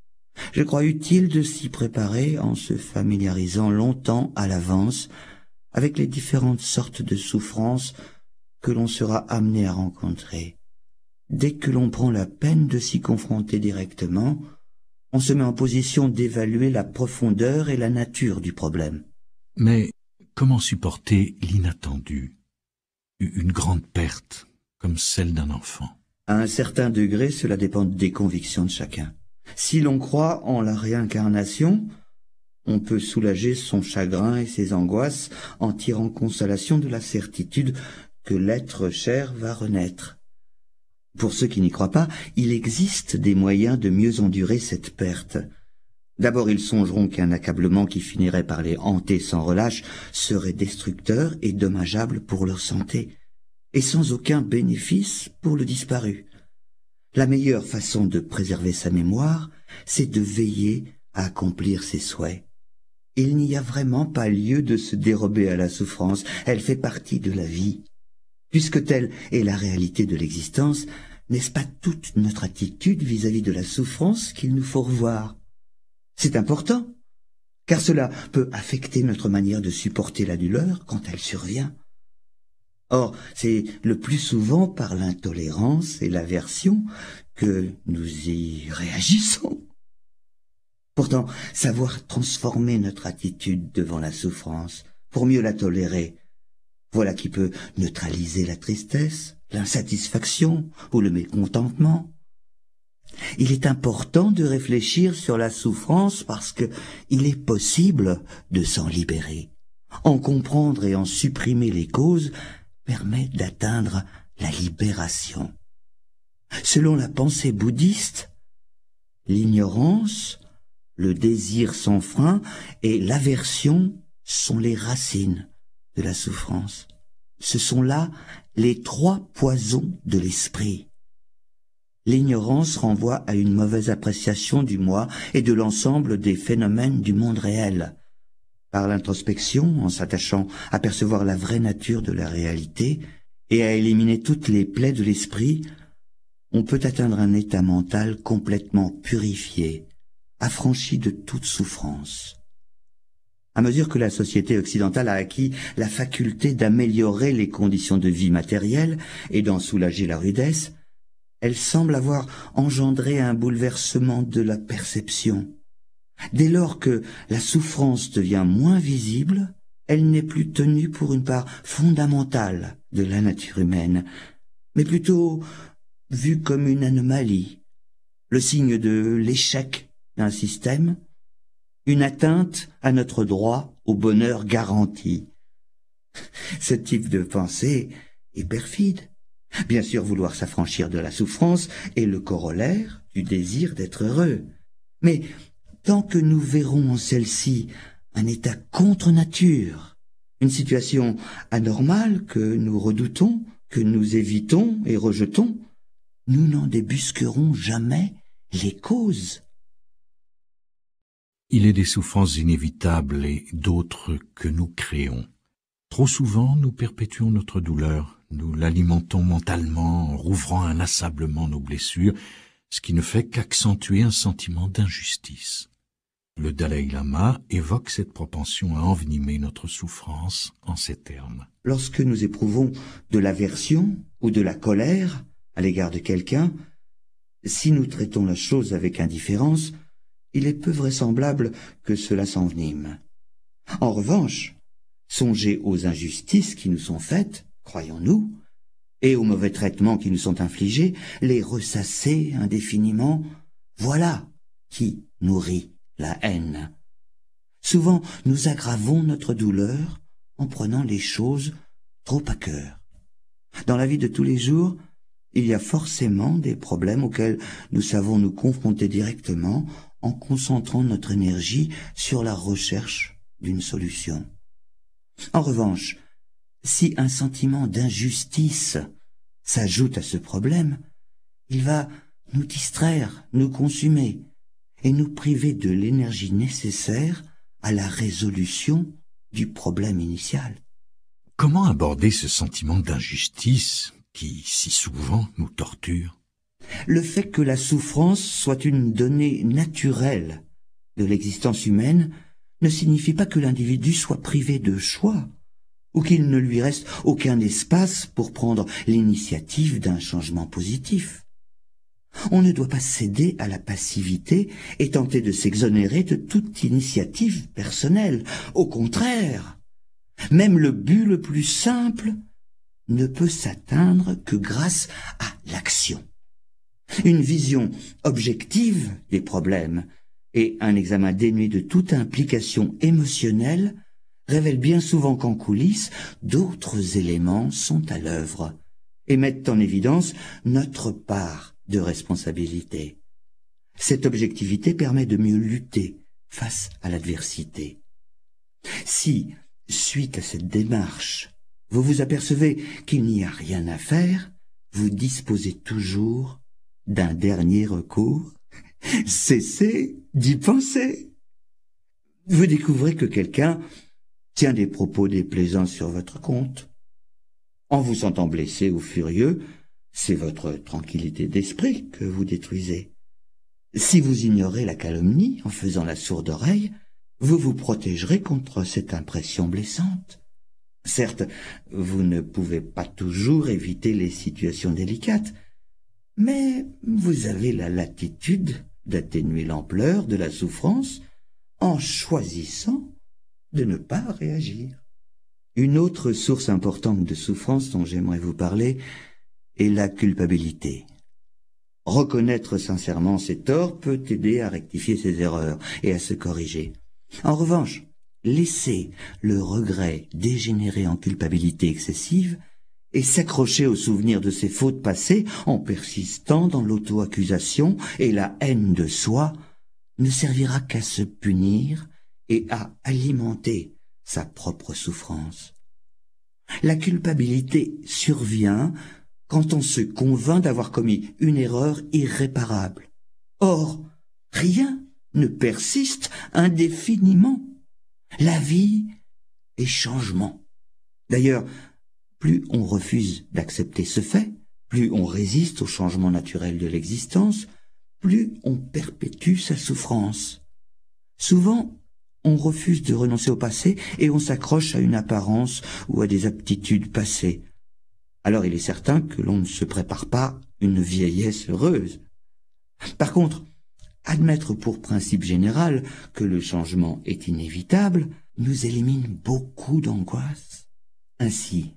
S2: Je crois utile de s'y préparer en se familiarisant longtemps à l'avance avec les différentes sortes de souffrances que l'on sera amené à rencontrer. Dès que l'on prend la peine de s'y confronter directement, on se met en position d'évaluer la profondeur et la nature du problème.
S1: Mais comment supporter l'inattendu, une grande perte, comme celle d'un enfant?
S2: À un certain degré, cela dépend des convictions de chacun. Si l'on croit en la réincarnation, on peut soulager son chagrin et ses angoisses en tirant consolation de la certitude que l'être cher va renaître. Pour ceux qui n'y croient pas, il existe des moyens de mieux endurer cette perte. D'abord, ils songeront qu'un accablement qui finirait par les hanter sans relâche serait destructeur et dommageable pour leur santé, et sans aucun bénéfice pour le disparu. La meilleure façon de préserver sa mémoire, c'est de veiller à accomplir ses souhaits. Il n'y a vraiment pas lieu de se dérober à la souffrance, elle fait partie de la vie. Puisque telle est la réalité de l'existence, n'est-ce pas toute notre attitude vis-à-vis de la souffrance qu'il nous faut revoir? C'est important, car cela peut affecter notre manière de supporter la douleur quand elle survient. Or, c'est le plus souvent par l'intolérance et l'aversion que nous y réagissons. Pourtant, savoir transformer notre attitude devant la souffrance pour mieux la tolérer, voilà qui peut neutraliser la tristesse, l'insatisfaction ou le mécontentement. Il est important de réfléchir sur la souffrance parce que il est possible de s'en libérer. En comprendre et en supprimer les causes permet d'atteindre la libération. Selon la pensée bouddhiste, l'ignorance, le désir sans frein et l'aversion sont les racines de la souffrance. Ce sont là les trois poisons de l'esprit. L'ignorance renvoie à une mauvaise appréciation du moi et de l'ensemble des phénomènes du monde réel. Par l'introspection, en s'attachant à percevoir la vraie nature de la réalité et à éliminer toutes les plaies de l'esprit, on peut atteindre un état mental complètement purifié, affranchi de toute souffrance. À mesure que la société occidentale a acquis la faculté d'améliorer les conditions de vie matérielles et d'en soulager la rudesse, elle semble avoir engendré un bouleversement de la perception. Dès lors que la souffrance devient moins visible, elle n'est plus tenue pour une part fondamentale de la nature humaine, mais plutôt vue comme une anomalie, le signe de l'échec d'un système, une atteinte à notre droit au bonheur garanti. Ce type de pensée est perfide. Bien sûr, vouloir s'affranchir de la souffrance est le corollaire du désir d'être heureux. Mais tant que nous verrons en celle-ci un état contre nature, une situation anormale que nous redoutons, que nous évitons et rejetons, nous n'en débusquerons jamais les causes.
S1: Il est des souffrances inévitables et d'autres que nous créons. Trop souvent, nous perpétuons notre douleur, nous l'alimentons mentalement en rouvrant inlassablement nos blessures, ce qui ne fait qu'accentuer un sentiment d'injustice. Le Dalai Lama évoque cette propension à envenimer notre souffrance en ces termes.
S2: Lorsque nous éprouvons de l'aversion ou de la colère à l'égard de quelqu'un, si nous traitons la chose avec indifférence, il est peu vraisemblable que cela s'envenime. En revanche, songez aux injustices qui nous sont faites, croyons-nous, et aux mauvais traitements qui nous sont infligés, les ressasser indéfiniment, voilà qui nourrit la haine. Souvent, nous aggravons notre douleur en prenant les choses trop à cœur. Dans la vie de tous les jours, il y a forcément des problèmes auxquels nous savons nous confronter directement en concentrant notre énergie sur la recherche d'une solution. En revanche, si un sentiment d'injustice s'ajoute à ce problème, il va nous distraire, nous consumer et nous priver de l'énergie nécessaire à la résolution du problème initial.
S1: Comment aborder ce sentiment d'injustice qui, si souvent, nous torture?
S2: Le fait que la souffrance soit une donnée naturelle de l'existence humaine ne signifie pas que l'individu soit privé de choix ou qu'il ne lui reste aucun espace pour prendre l'initiative d'un changement positif. On ne doit pas céder à la passivité et tenter de s'exonérer de toute initiative personnelle. Au contraire, même le but le plus simple ne peut s'atteindre que grâce à l'action. Une vision objective des problèmes et un examen dénué de toute implication émotionnelle révèlent bien souvent qu'en coulisses, d'autres éléments sont à l'œuvre et mettent en évidence notre part de responsabilité. Cette objectivité permet de mieux lutter face à l'adversité. Si, suite à cette démarche, vous vous apercevez qu'il n'y a rien à faire, vous disposez toujours d'un dernier recours. Cessez d'y penser. Vous découvrez que quelqu'un tient des propos déplaisants sur votre compte. En vous sentant blessé ou furieux, c'est votre tranquillité d'esprit que vous détruisez. Si vous ignorez la calomnie en faisant la sourde oreille, vous vous protégerez contre cette impression blessante. Certes, vous ne pouvez pas toujours éviter les situations délicates, mais vous avez la latitude d'atténuer l'ampleur de la souffrance en choisissant de ne pas réagir. Une autre source importante de souffrance dont j'aimerais vous parler est la culpabilité. Reconnaître sincèrement ses torts peut aider à rectifier ses erreurs et à se corriger. En revanche, laisser le regret dégénérer en culpabilité excessive et s'accrocher au souvenir de ses fautes passées en persistant dans l'auto-accusation et la haine de soi ne servira qu'à se punir et à alimenter sa propre souffrance. La culpabilité survient quand on se convainc d'avoir commis une erreur irréparable. Or, rien ne persiste indéfiniment. La vie est changement. D'ailleurs, plus on refuse d'accepter ce fait, plus on résiste au changement naturel de l'existence, plus on perpétue sa souffrance. Souvent, on refuse de renoncer au passé et on s'accroche à une apparence ou à des aptitudes passées. Alors il est certain que l'on ne se prépare pas une vieillesse heureuse. Par contre, admettre pour principe général que le changement est inévitable nous élimine beaucoup d'angoisse. Ainsi,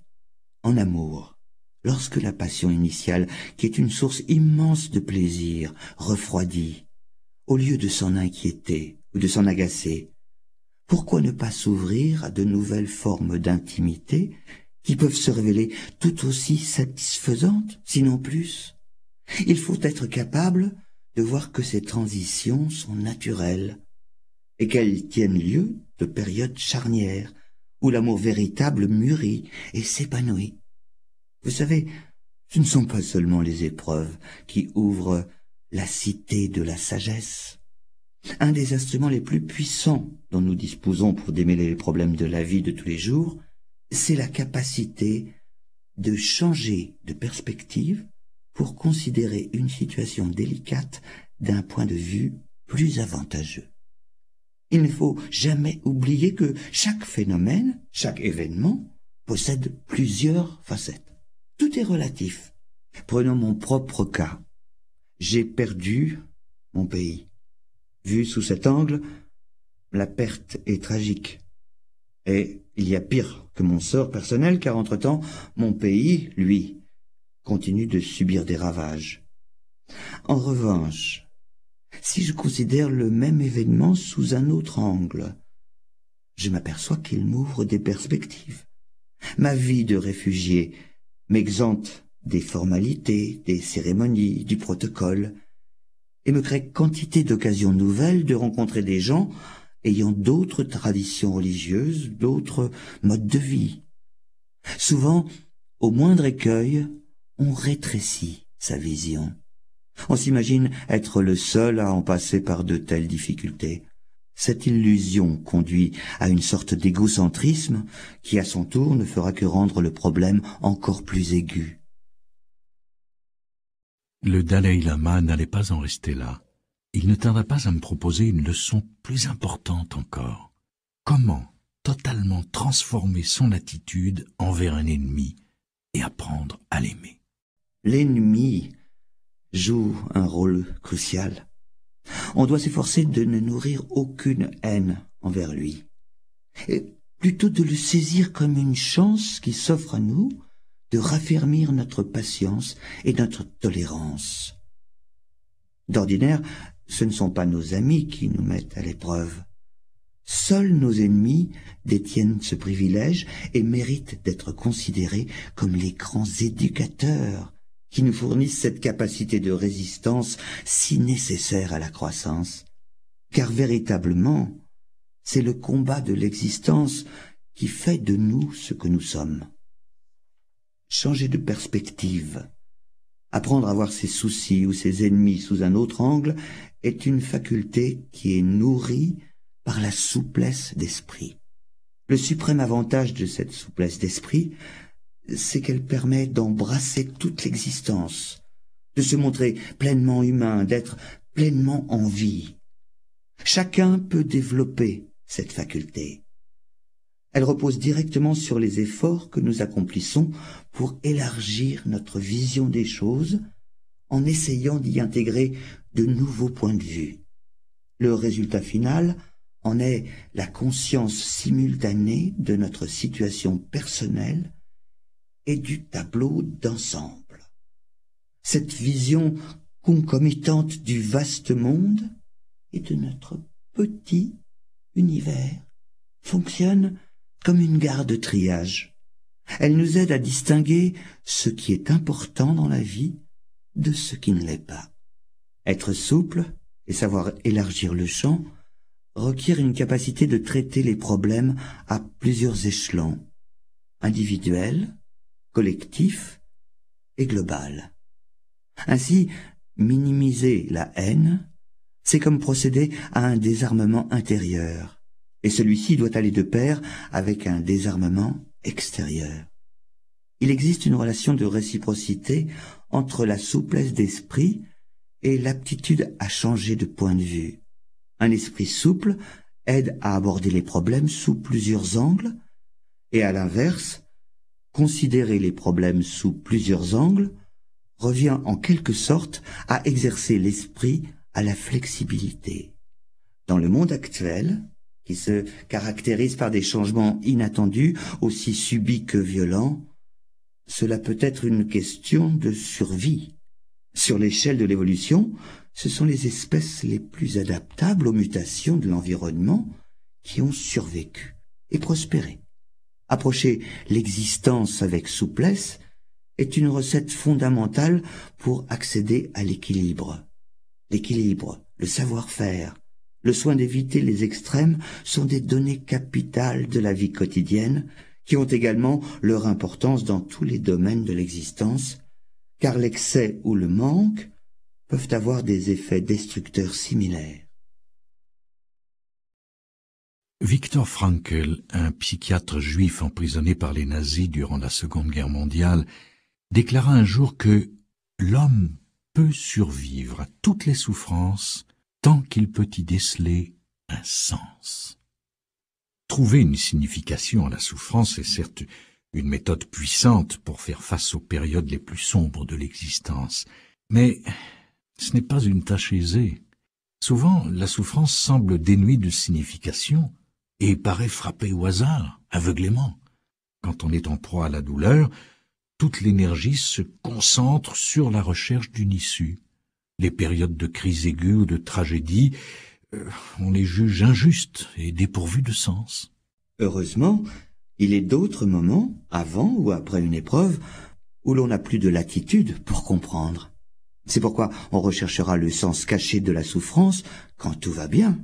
S2: en amour, lorsque la passion initiale, qui est une source immense de plaisir, refroidit, au lieu de s'en inquiéter ou de s'en agacer, pourquoi ne pas s'ouvrir à de nouvelles formes d'intimité qui peuvent se révéler tout aussi satisfaisantes, sinon plus? Il faut être capable de voir que ces transitions sont naturelles et qu'elles tiennent lieu de périodes charnières où l'amour véritable mûrit et s'épanouit. Vous savez, ce ne sont pas seulement les épreuves qui ouvrent la cité de la sagesse. Un des instruments les plus puissants dont nous disposons pour démêler les problèmes de la vie de tous les jours c'est la capacité de changer de perspective pour considérer une situation délicate d'un point de vue plus avantageux. Il ne faut jamais oublier que chaque phénomène, chaque événement, possède plusieurs facettes. Tout est relatif. Prenons mon propre cas. J'ai perdu mon pays. Vu sous cet angle, la perte est tragique. Et il y a pire que mon sort personnel, car entre-temps, mon pays, lui, continue de subir des ravages. En revanche, si je considère le même événement sous un autre angle, je m'aperçois qu'il m'ouvre des perspectives. Ma vie de réfugié m'exempte des formalités, des cérémonies, du protocole, et me crée quantité d'occasions nouvelles de rencontrer des gens ayant d'autres traditions religieuses, d'autres modes de vie. Souvent, au moindre écueil, on rétrécit sa vision. On s'imagine être le seul à en passer par de telles difficultés. Cette illusion conduit à une sorte d'égocentrisme qui, à son tour, ne fera que rendre le problème encore plus aigu.
S1: Le Dalai Lama n'allait pas en rester là. Il ne tarda pas à me proposer une leçon plus importante encore. Comment totalement transformer son attitude envers un ennemi et apprendre à l'aimer.
S2: L'ennemi joue un rôle crucial. On doit s'efforcer de ne nourrir aucune haine envers lui, et plutôt de le saisir comme une chance qui s'offre à nous de raffermir notre patience et notre tolérance. D'ordinaire, ce ne sont pas nos amis qui nous mettent à l'épreuve. Seuls nos ennemis détiennent ce privilège et méritent d'être considérés comme les grands éducateurs qui nous fournissent cette capacité de résistance si nécessaire à la croissance. Car véritablement, c'est le combat de l'existence qui fait de nous ce que nous sommes. Changer de perspective, apprendre à voir ses soucis ou ses ennemis sous un autre angle est une faculté qui est nourrie par la souplesse d'esprit. Le suprême avantage de cette souplesse d'esprit, c'est qu'elle permet d'embrasser toute l'existence, de se montrer pleinement humain, d'être pleinement en vie. Chacun peut développer cette faculté. Elle repose directement sur les efforts que nous accomplissons pour élargir notre vision des choses en essayant d'y intégrer de nouveaux points de vue. Le résultat final en est la conscience simultanée de notre situation personnelle et du tableau d'ensemble. Cette vision concomitante du vaste monde et de notre petit univers fonctionne comme une gare de triage. Elle nous aide à distinguer ce qui est important dans la vie de ce qui ne l'est pas. Être souple et savoir élargir le champ requiert une capacité de traiter les problèmes à plusieurs échelons, individuels, collectif et global. Ainsi, minimiser la haine, c'est comme procéder à un désarmement intérieur, et celui-ci doit aller de pair avec un désarmement extérieur. Il existe une relation de réciprocité entre la souplesse d'esprit et l'aptitude à changer de point de vue. Un esprit souple aide à aborder les problèmes sous plusieurs angles, et à l'inverse, considérer les problèmes sous plusieurs angles revient en quelque sorte à exercer l'esprit à la flexibilité. Dans le monde actuel, qui se caractérise par des changements inattendus, aussi subis que violents, cela peut être une question de survie. Sur l'échelle de l'évolution, ce sont les espèces les plus adaptables aux mutations de l'environnement qui ont survécu et prospéré. Approcher l'existence avec souplesse est une recette fondamentale pour accéder à l'équilibre. L'équilibre, le savoir-faire, le soin d'éviter les extrêmes sont des données capitales de la vie quotidienne qui ont également leur importance dans tous les domaines de l'existence, car l'excès ou le manque peuvent avoir des effets destructeurs similaires.
S1: Viktor Frankl, un psychiatre juif emprisonné par les nazis durant la Seconde Guerre mondiale, déclara un jour que l'homme peut survivre à toutes les souffrances tant qu'il peut y déceler un sens. Trouver une signification à la souffrance est certes une méthode puissante pour faire face aux périodes les plus sombres de l'existence, mais ce n'est pas une tâche aisée. Souvent, la souffrance semble dénuée de signification et paraît frapper au hasard, aveuglément. Quand on est en proie à la douleur, toute l'énergie se concentre sur la recherche d'une issue. Les périodes de crise aiguë ou de tragédie, on les juge injustes et dépourvues de sens.
S2: Heureusement, il est d'autres moments, avant ou après une épreuve, où l'on n'a plus de latitude pour comprendre. C'est pourquoi on recherchera le sens caché de la souffrance quand tout va bien,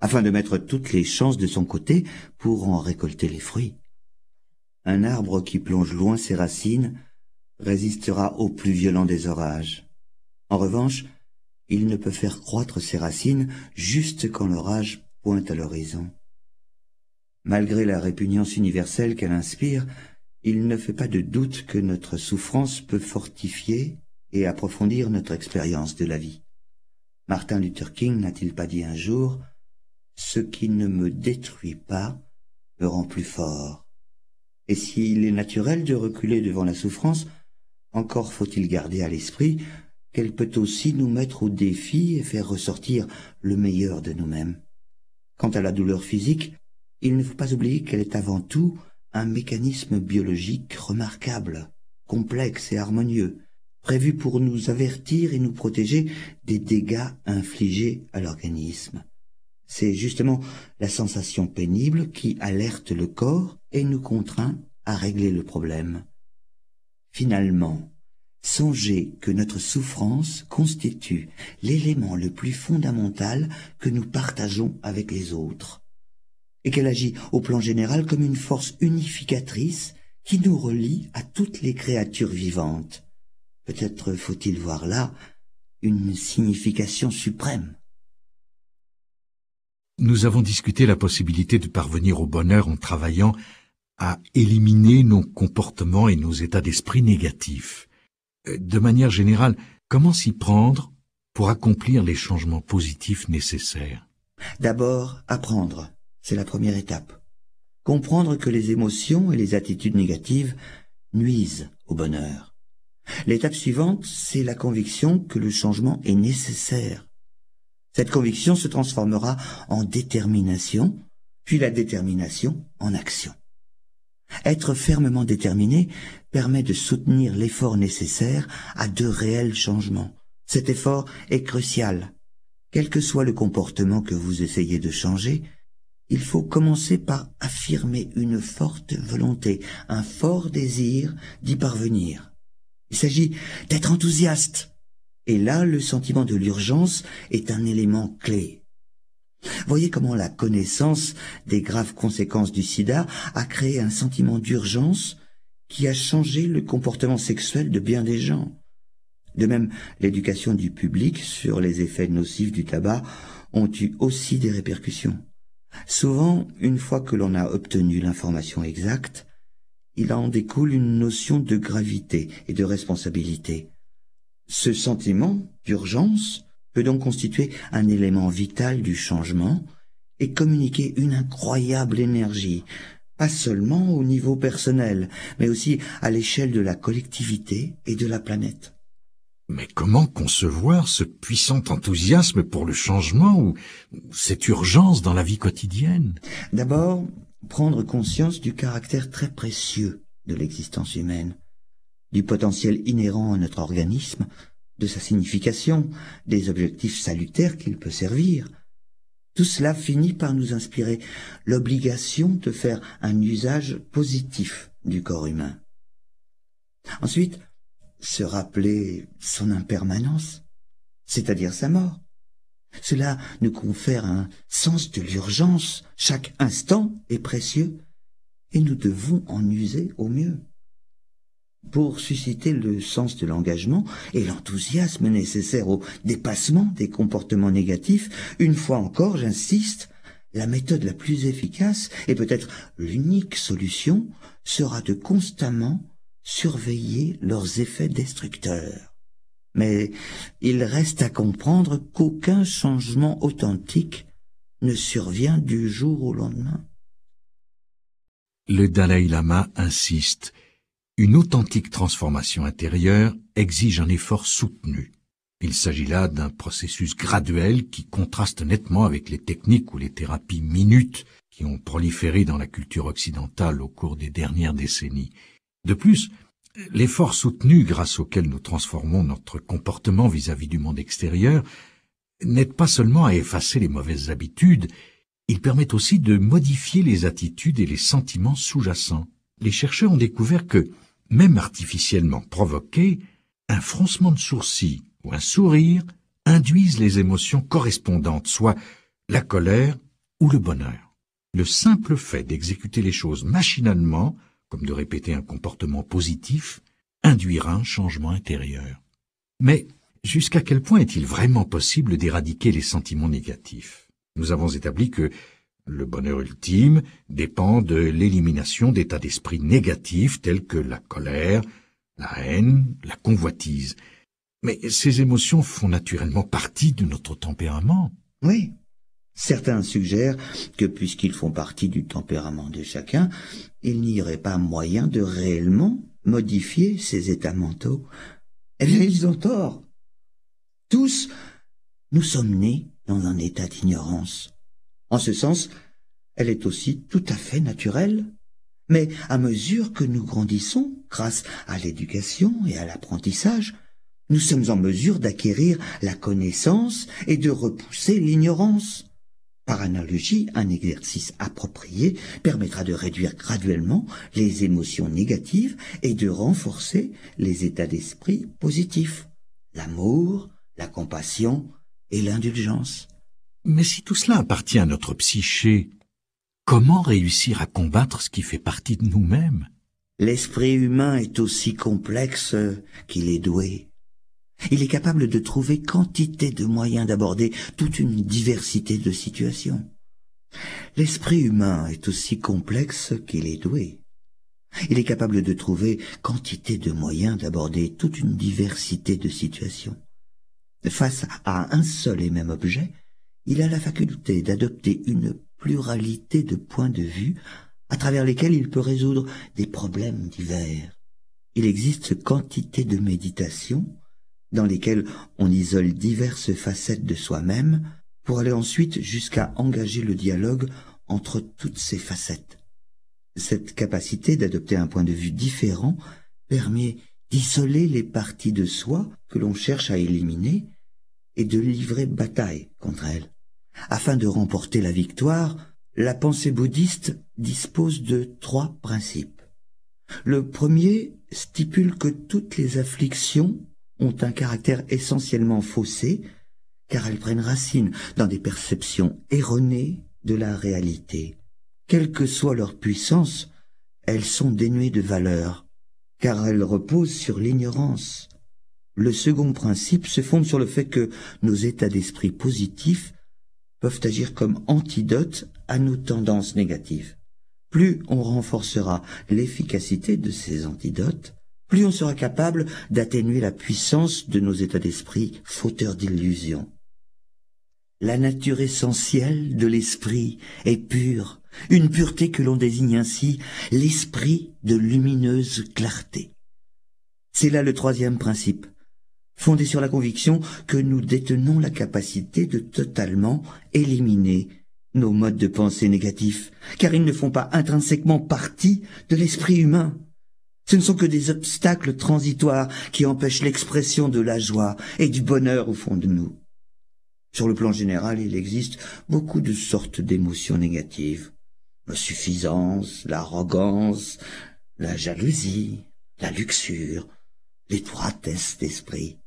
S2: afin de mettre toutes les chances de son côté pour en récolter les fruits. Un arbre qui plonge loin ses racines résistera au plus violent des orages. En revanche, il ne peut faire croître ses racines juste quand l'orage pointe à l'horizon. Malgré la répugnance universelle qu'elle inspire, il ne fait pas de doute que notre souffrance peut fortifier et approfondir notre expérience de la vie. Martin Luther King n'a-t-il pas dit un jour « Ce qui ne me détruit pas me rend plus fort ». Et s'il est naturel de reculer devant la souffrance, encore faut-il garder à l'esprit qu'elle peut aussi nous mettre au défi et faire ressortir le meilleur de nous-mêmes. Quant à la douleur physique, il ne faut pas oublier qu'elle est avant tout un mécanisme biologique remarquable, complexe et harmonieux, prévu pour nous avertir et nous protéger des dégâts infligés à l'organisme. C'est justement la sensation pénible qui alerte le corps et nous contraint à régler le problème. Finalement, songez que notre souffrance constitue l'élément le plus fondamental que nous partageons avec les autres, et qu'elle agit au plan général comme une force unificatrice qui nous relie à toutes les créatures vivantes. Peut-être faut-il voir là une signification suprême.
S1: Nous avons discuté la possibilité de parvenir au bonheur en travaillant à éliminer nos comportements et nos états d'esprit négatifs. De manière générale, comment s'y prendre pour accomplir les changements positifs nécessaires?
S2: D'abord, apprendre, c'est la première étape. Comprendre que les émotions et les attitudes négatives nuisent au bonheur. L'étape suivante, c'est la conviction que le changement est nécessaire. Cette conviction se transformera en détermination, puis la détermination en action. Être fermement déterminé permet de soutenir l'effort nécessaire à de réels changements. Cet effort est crucial. Quel que soit le comportement que vous essayez de changer, il faut commencer par affirmer une forte volonté, un fort désir d'y parvenir. Il s'agit d'être enthousiaste. Et là, le sentiment de l'urgence est un élément clé. Voyez comment la connaissance des graves conséquences du sida a créé un sentiment d'urgence qui a changé le comportement sexuel de bien des gens. De même, l'éducation du public sur les effets nocifs du tabac ont eu aussi des répercussions. Souvent, une fois que l'on a obtenu l'information exacte, il en découle une notion de gravité et de responsabilité. Ce sentiment d'urgence peut donc constituer un élément vital du changement et communiquer une incroyable énergie, pas seulement au niveau personnel, mais aussi à l'échelle de la collectivité et de la planète.
S1: Mais comment concevoir ce puissant enthousiasme pour le changement ou cette urgence dans la vie quotidienne?
S2: D'abord, prendre conscience du caractère très précieux de l'existence humaine, du potentiel inhérent à notre organisme, de sa signification, des objectifs salutaires qu'il peut servir. Tout cela finit par nous inspirer l'obligation de faire un usage positif du corps humain. Ensuite, se rappeler son impermanence, c'est-à-dire sa mort. Cela nous confère un sens de l'urgence. Chaque instant est précieux et nous devons en user au mieux. Pour susciter le sens de l'engagement et l'enthousiasme nécessaire au dépassement des comportements négatifs, une fois encore, j'insiste, la méthode la plus efficace, et peut-être l'unique solution, sera de constamment surveiller leurs effets destructeurs. Mais il reste à comprendre qu'aucun changement authentique ne survient du jour au lendemain.
S1: Le Dalai Lama insiste. Une authentique transformation intérieure exige un effort soutenu. Il s'agit là d'un processus graduel qui contraste nettement avec les techniques ou les thérapies minutes qui ont proliféré dans la culture occidentale au cours des dernières décennies. De plus, l'effort soutenu grâce auquel nous transformons notre comportement vis-à-vis du monde extérieur n'aide pas seulement à effacer les mauvaises habitudes, il permet aussi de modifier les attitudes et les sentiments sous-jacents. Les chercheurs ont découvert que, même artificiellement provoqués, un froncement de sourcils ou un sourire induisent les émotions correspondantes, soit la colère ou le bonheur. Le simple fait d'exécuter les choses machinalement, comme de répéter un comportement positif, induira un changement intérieur. Mais jusqu'à quel point est-il vraiment possible d'éradiquer les sentiments négatifs? Nous avons établi que le bonheur ultime dépend de l'élimination d'états d'esprit négatifs tels que la colère, la haine, la convoitise. Mais ces émotions font naturellement partie de notre tempérament.
S2: Oui. Certains suggèrent que puisqu'ils font partie du tempérament de chacun, il n'y aurait pas moyen de réellement modifier ces états mentaux. Eh bien, ils ont tort. Tous, nous sommes nés dans un état d'ignorance. En ce sens, elle est aussi tout à fait naturelle. Mais à mesure que nous grandissons, grâce à l'éducation et à l'apprentissage, nous sommes en mesure d'acquérir la connaissance et de repousser l'ignorance. Par analogie, un exercice approprié permettra de réduire graduellement les émotions négatives et de renforcer les états d'esprit positifs, l'amour, la compassion et l'indulgence.
S1: Mais si tout cela appartient à notre psyché, comment réussir à combattre ce qui fait partie de nous-mêmes?
S2: L'esprit humain est aussi complexe qu'il est doué. Il est capable de trouver quantité de moyens d'aborder toute une diversité de situations. L'esprit humain est aussi complexe qu'il est doué. Il est capable de trouver quantité de moyens d'aborder toute une diversité de situations. Face à un seul et même objet, il a la faculté d'adopter une pluralité de points de vue à travers lesquels il peut résoudre des problèmes divers. Il existe quantité de méditations dans lesquelles on isole diverses facettes de soi-même pour aller ensuite jusqu'à engager le dialogue entre toutes ces facettes. Cette capacité d'adopter un point de vue différent permet d'isoler les parties de soi que l'on cherche à éliminer et de livrer bataille contre elles. Afin de remporter la victoire, la pensée bouddhiste dispose de 3 principes. Le premier stipule que toutes les afflictions ont un caractère essentiellement faussé, car elles prennent racine dans des perceptions erronées de la réalité. Quelle que soit leur puissance, elles sont dénuées de valeur, car elles reposent sur l'ignorance. Le second principe se fonde sur le fait que nos états d'esprit positifs peuvent agir comme antidote à nos tendances négatives. Plus on renforcera l'efficacité de ces antidotes, plus on sera capable d'atténuer la puissance de nos états d'esprit fauteurs d'illusions. La nature essentielle de l'esprit est pure, une pureté que l'on désigne ainsi l'esprit de lumineuse clarté. C'est là le troisième principe, fondé sur la conviction que nous détenons la capacité de totalement éliminer nos modes de pensée négatifs, car ils ne font pas intrinsèquement partie de l'esprit humain. Ce ne sont que des obstacles transitoires qui empêchent l'expression de la joie et du bonheur au fond de nous. Sur le plan général, il existe beaucoup de sortes d'émotions négatives. La suffisance, l'arrogance, la jalousie, la luxure, l'étroitesse d'esprit.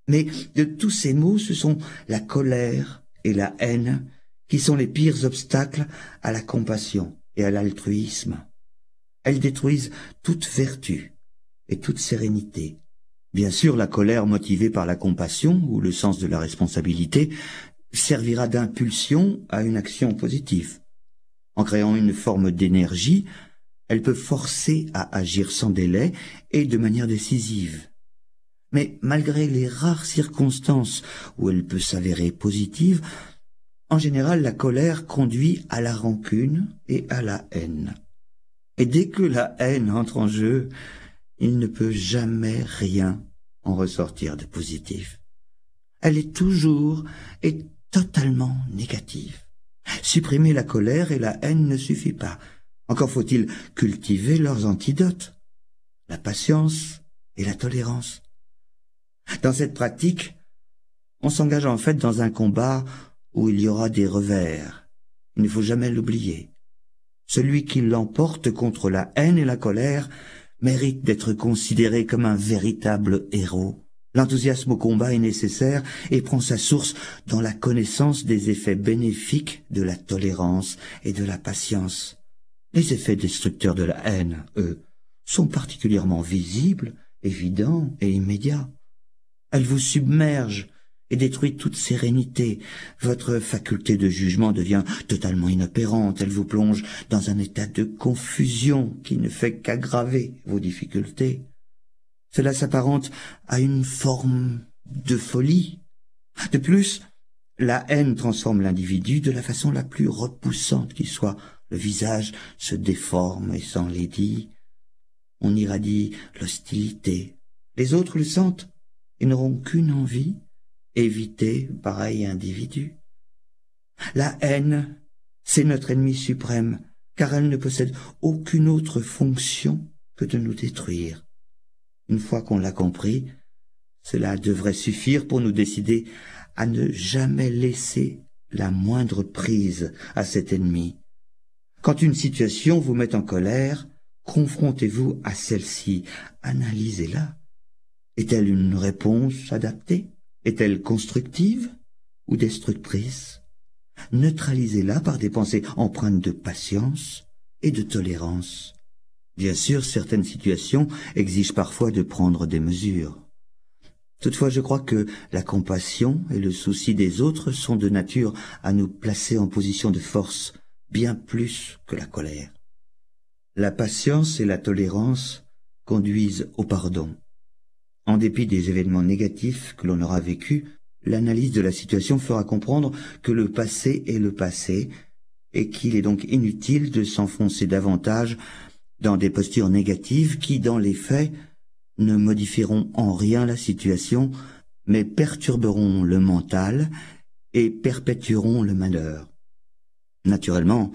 S2: Mais de tous ces maux, ce sont la colère et la haine qui sont les pires obstacles à la compassion et à l'altruisme. Elles détruisent toute vertu et toute sérénité. Bien sûr, la colère motivée par la compassion ou le sens de la responsabilité servira d'impulsion à une action positive. En créant une forme d'énergie, elle peut forcer à agir sans délai et de manière décisive. Mais malgré les rares circonstances où elle peut s'avérer positive, en général la colère conduit à la rancune et à la haine. Et dès que la haine entre en jeu, il ne peut jamais rien en ressortir de positif. Elle est toujours et totalement négative. Supprimer la colère et la haine ne suffit pas. Encore faut-il cultiver leurs antidotes, la patience et la tolérance. Dans cette pratique, on s'engage en fait dans un combat où il y aura des revers. Il ne faut jamais l'oublier. Celui qui l'emporte contre la haine et la colère mérite d'être considéré comme un véritable héros. L'enthousiasme au combat est nécessaire et prend sa source dans la connaissance des effets bénéfiques de la tolérance et de la patience. Les effets destructeurs de la haine, eux, sont particulièrement visibles, évidents et immédiats. Elle vous submerge et détruit toute sérénité. Votre faculté de jugement devient totalement inopérante. Elle vous plonge dans un état de confusion qui ne fait qu'aggraver vos difficultés. Cela s'apparente à une forme de folie. De plus, la haine transforme l'individu de la façon la plus repoussante qui soit. Le visage se déforme et s'enlaidit. On irradie l'hostilité. Les autres le sentent et n'auront qu'une envie, éviter pareil individu. La haine, c'est notre ennemi suprême, car elle ne possède aucune autre fonction que de nous détruire. Une fois qu'on l'a compris, cela devrait suffire pour nous décider à ne jamais laisser la moindre prise à cet ennemi. Quand une situation vous met en colère, confrontez-vous à celle-ci, analysez-la. Est-elle une réponse adaptée? Est-elle constructive ou destructrice? Neutralisez-la par des pensées empreintes de patience et de tolérance. Bien sûr, certaines situations exigent parfois de prendre des mesures. Toutefois, je crois que la compassion et le souci des autres sont de nature à nous placer en position de force, bien plus que la colère. La patience et la tolérance conduisent au pardon. En dépit des événements négatifs que l'on aura vécus, l'analyse de la situation fera comprendre que le passé est le passé et qu'il est donc inutile de s'enfoncer davantage dans des postures négatives qui, dans les faits, ne modifieront en rien la situation, mais perturberont le mental et perpétueront le malheur. Naturellement,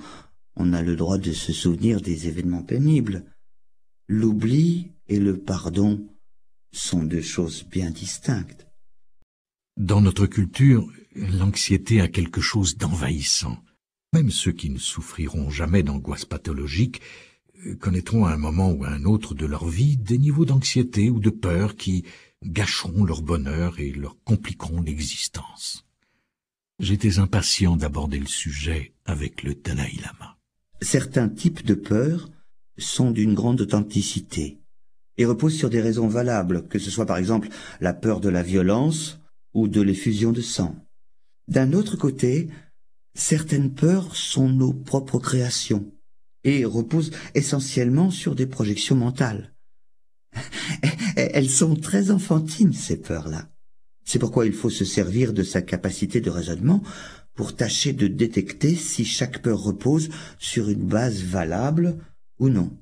S2: on a le droit de se souvenir des événements pénibles. L'oubli et le pardon sont deux choses bien distinctes.
S1: Dans notre culture, l'anxiété a quelque chose d'envahissant. Même ceux qui ne souffriront jamais d'angoisse pathologique connaîtront à un moment ou à un autre de leur vie des niveaux d'anxiété ou de peur qui gâcheront leur bonheur et leur compliqueront l'existence. J'étais impatient d'aborder le sujet avec le Dalai Lama.
S2: Certains types de peurs sont d'une grande authenticité et reposent sur des raisons valables, que ce soit par exemple la peur de la violence ou de l'effusion de sang. D'un autre côté, certaines peurs sont nos propres créations et reposent essentiellement sur des projections mentales. Elles sont très enfantines, ces peurs-là. C'est pourquoi il faut se servir de sa capacité de raisonnement pour tâcher de détecter si chaque peur repose sur une base valable ou non.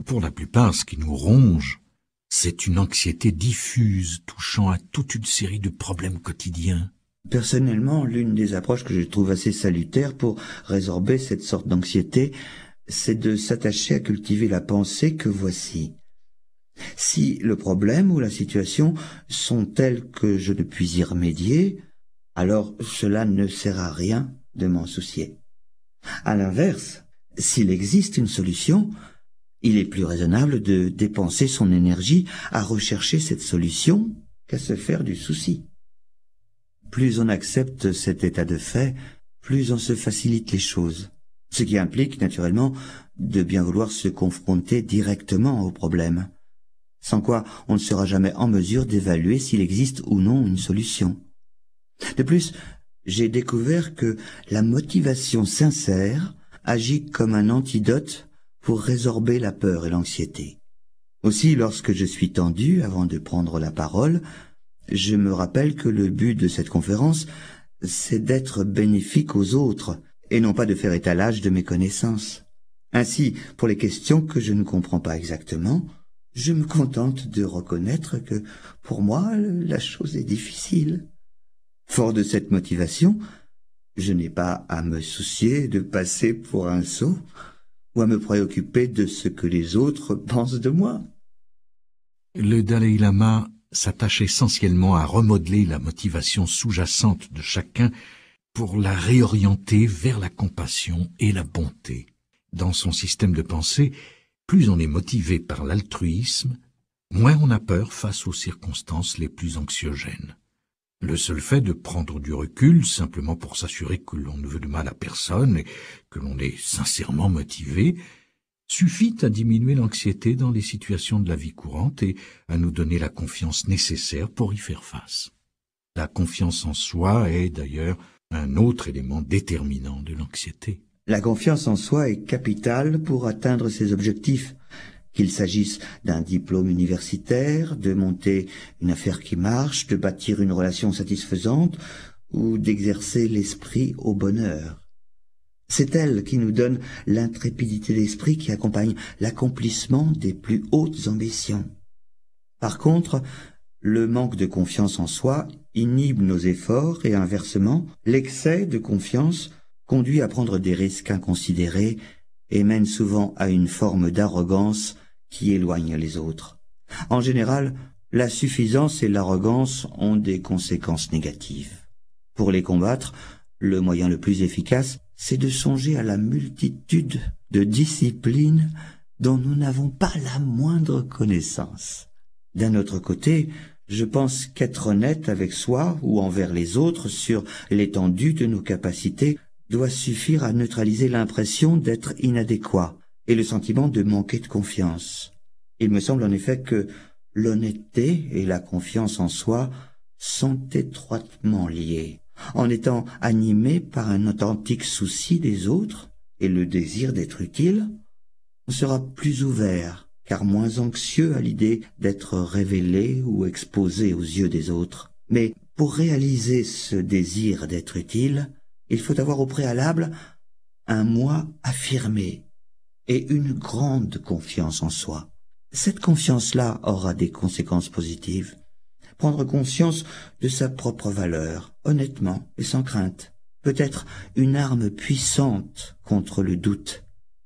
S1: Pour la plupart, ce qui nous ronge, c'est une anxiété diffuse touchant à toute une série de problèmes quotidiens.
S2: Personnellement, l'une des approches que je trouve assez salutaire pour résorber cette sorte d'anxiété, c'est de s'attacher à cultiver la pensée que voici. Si le problème ou la situation sont tels que je ne puis y remédier, alors cela ne sert à rien de m'en soucier. À l'inverse, s'il existe une solution, il est plus raisonnable de dépenser son énergie à rechercher cette solution qu'à se faire du souci. Plus on accepte cet état de fait, plus on se facilite les choses, ce qui implique naturellement de bien vouloir se confronter directement au problème, sans quoi on ne sera jamais en mesure d'évaluer s'il existe ou non une solution. De plus, j'ai découvert que la motivation sincère agit comme un antidote pour résorber la peur et l'anxiété. Aussi, lorsque je suis tendu avant de prendre la parole, je me rappelle que le but de cette conférence, c'est d'être bénéfique aux autres et non pas de faire étalage de mes connaissances. Ainsi, pour les questions que je ne comprends pas exactement, je me contente de reconnaître que, pour moi, la chose est difficile. Fort de cette motivation, je n'ai pas à me soucier de passer pour un sot ou à me préoccuper de ce que les autres pensent de moi.
S1: Le Dalai Lama s'attache essentiellement à remodeler la motivation sous-jacente de chacun pour la réorienter vers la compassion et la bonté. Dans son système de pensée, plus on est motivé par l'altruisme, moins on a peur face aux circonstances les plus anxiogènes. Le seul fait de prendre du recul, simplement pour s'assurer que l'on ne veut de mal à personne et que l'on est sincèrement motivé, suffit à diminuer l'anxiété dans les situations de la vie courante et à nous donner la confiance nécessaire pour y faire face. La confiance en soi est d'ailleurs un autre élément déterminant de l'anxiété.
S2: La confiance en soi est capitale pour atteindre ses objectifs, qu'il s'agisse d'un diplôme universitaire, de monter une affaire qui marche, de bâtir une relation satisfaisante ou d'exercer l'esprit au bonheur. C'est elle qui nous donne l'intrépidité d'esprit qui accompagne l'accomplissement des plus hautes ambitions. Par contre, le manque de confiance en soi inhibe nos efforts et inversement, l'excès de confiance conduit à prendre des risques inconsidérés et mène souvent à une forme d'arrogance qui éloigne les autres. En général, la suffisance et l'arrogance ont des conséquences négatives. Pour les combattre, le moyen le plus efficace, c'est de songer à la multitude de disciplines dont nous n'avons pas la moindre connaissance. D'un autre côté, je pense qu'être honnête avec soi ou envers les autres sur l'étendue de nos capacités doit suffire à neutraliser l'impression d'être inadéquat et le sentiment de manquer de confiance. Il me semble en effet que l'honnêteté et la confiance en soi sont étroitement liées. En étant animé par un authentique souci des autres et le désir d'être utile, on sera plus ouvert, car moins anxieux à l'idée d'être révélé ou exposé aux yeux des autres. Mais pour réaliser ce désir d'être utile, il faut avoir au préalable un moi affirmé et une grande confiance en soi. Cette confiance-là aura des conséquences positives. Prendre conscience de sa propre valeur, honnêtement et sans crainte, peut être une arme puissante contre le doute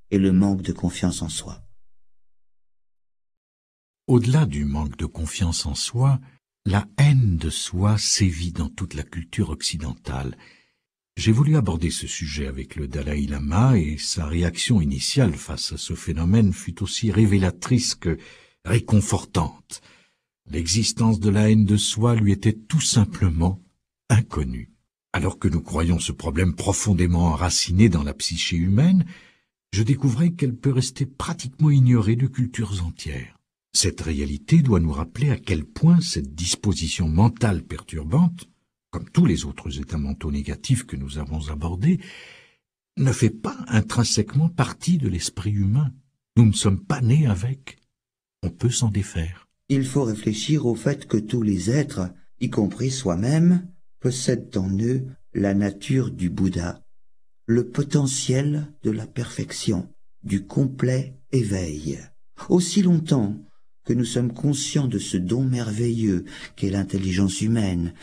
S2: et le manque de confiance en soi.
S1: Au-delà du manque de confiance en soi, la haine de soi sévit dans toute la culture occidentale. J'ai voulu aborder ce sujet avec le Dalai Lama et sa réaction initiale face à ce phénomène fut aussi révélatrice que réconfortante. L'existence de la haine de soi lui était tout simplement inconnue. Alors que nous croyons ce problème profondément enraciné dans la psyché humaine, je découvrais qu'elle peut rester pratiquement ignorée de cultures entières. Cette réalité doit nous rappeler à quel point cette disposition mentale perturbante, comme tous les autres états mentaux négatifs que nous avons abordés, ne fait pas intrinsèquement partie de l'esprit humain. Nous ne sommes pas nés avec. On peut s'en défaire.
S2: Il faut réfléchir au fait que tous les êtres, y compris soi-même, possèdent en eux la nature du Bouddha, le potentiel de la perfection, du complet éveil. Aussi longtemps que nous sommes conscients de ce don merveilleux qu'est l'intelligence humaine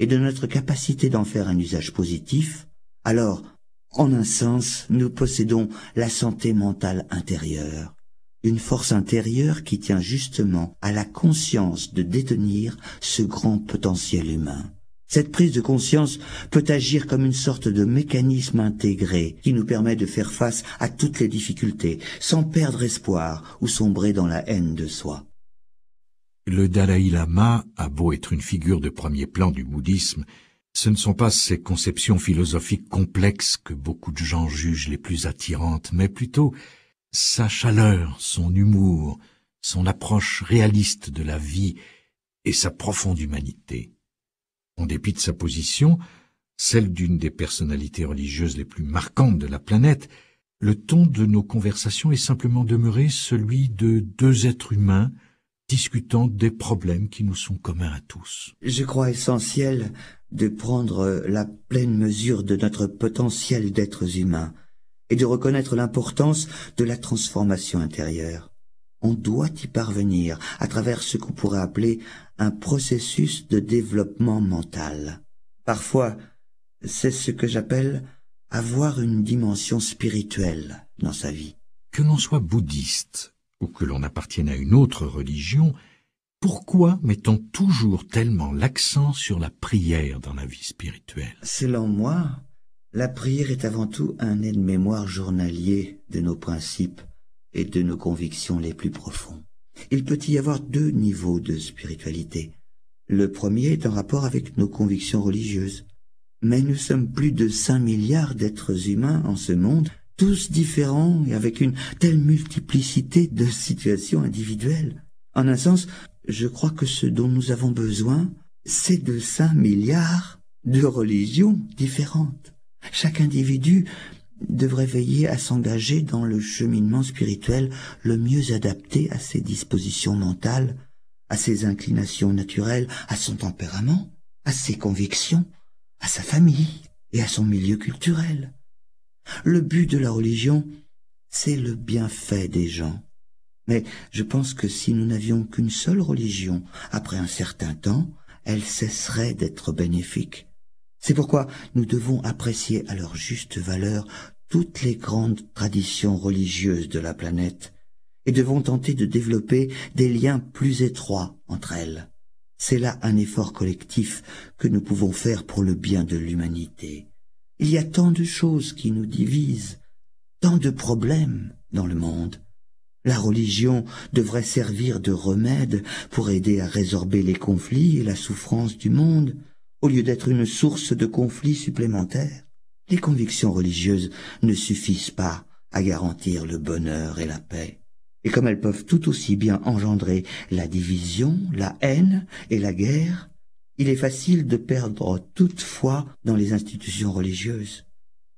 S2: et de notre capacité d'en faire un usage positif, alors, en un sens, nous possédons la santé mentale intérieure. Une force intérieure qui tient justement à la conscience de détenir ce grand potentiel humain. Cette prise de conscience peut agir comme une sorte de mécanisme intégré qui nous permet de faire face à toutes les difficultés, sans perdre espoir ou sombrer dans la haine de soi.
S1: Le Dalai Lama a beau être une figure de premier plan du bouddhisme, ce ne sont pas ces conceptions philosophiques complexes que beaucoup de gens jugent les plus attirantes, mais plutôt sa chaleur, son humour, son approche réaliste de la vie et sa profonde humanité. En dépit de sa position, celle d'une des personnalités religieuses les plus marquantes de la planète, le ton de nos conversations est simplement demeuré celui de deux êtres humains discutant des problèmes qui nous sont communs à tous.
S2: Je crois essentiel de prendre la pleine mesure de notre potentiel d'êtres humains et de reconnaître l'importance de la transformation intérieure. On doit y parvenir à travers ce qu'on pourrait appeler un processus de développement mental. Parfois, c'est ce que j'appelle avoir une dimension spirituelle dans sa vie.
S1: Que l'on soit bouddhiste ou que l'on appartienne à une autre religion, pourquoi met-on toujours tellement l'accent sur la prière dans la vie spirituelle?
S2: Selon moi, la prière est avant tout un aide-mémoire journalier de nos principes et de nos convictions les plus profonds. Il peut y avoir deux niveaux de spiritualité. Le premier est en rapport avec nos convictions religieuses. Mais nous sommes plus de 5 milliards d'êtres humains en ce monde, tous différents et avec une telle multiplicité de situations individuelles. En un sens, je crois que ce dont nous avons besoin, c'est de 5 milliards de religions différentes. Chaque individu devrait veiller à s'engager dans le cheminement spirituel le mieux adapté à ses dispositions mentales, à ses inclinations naturelles, à son tempérament, à ses convictions, à sa famille et à son milieu culturel. Le but de la religion, c'est le bienfait des gens. Mais je pense que si nous n'avions qu'une seule religion, après un certain temps, elle cesserait d'être bénéfique. C'est pourquoi nous devons apprécier à leur juste valeur toutes les grandes traditions religieuses de la planète et devons tenter de développer des liens plus étroits entre elles. C'est là un effort collectif que nous pouvons faire pour le bien de l'humanité. Il y a tant de choses qui nous divisent, tant de problèmes dans le monde. La religion devrait servir de remède pour aider à résorber les conflits et la souffrance du monde, au lieu d'être une source de conflits supplémentaires. Les convictions religieuses ne suffisent pas à garantir le bonheur et la paix. Et comme elles peuvent tout aussi bien engendrer la division, la haine et la guerre, il est facile de perdre toute foi dans les institutions religieuses.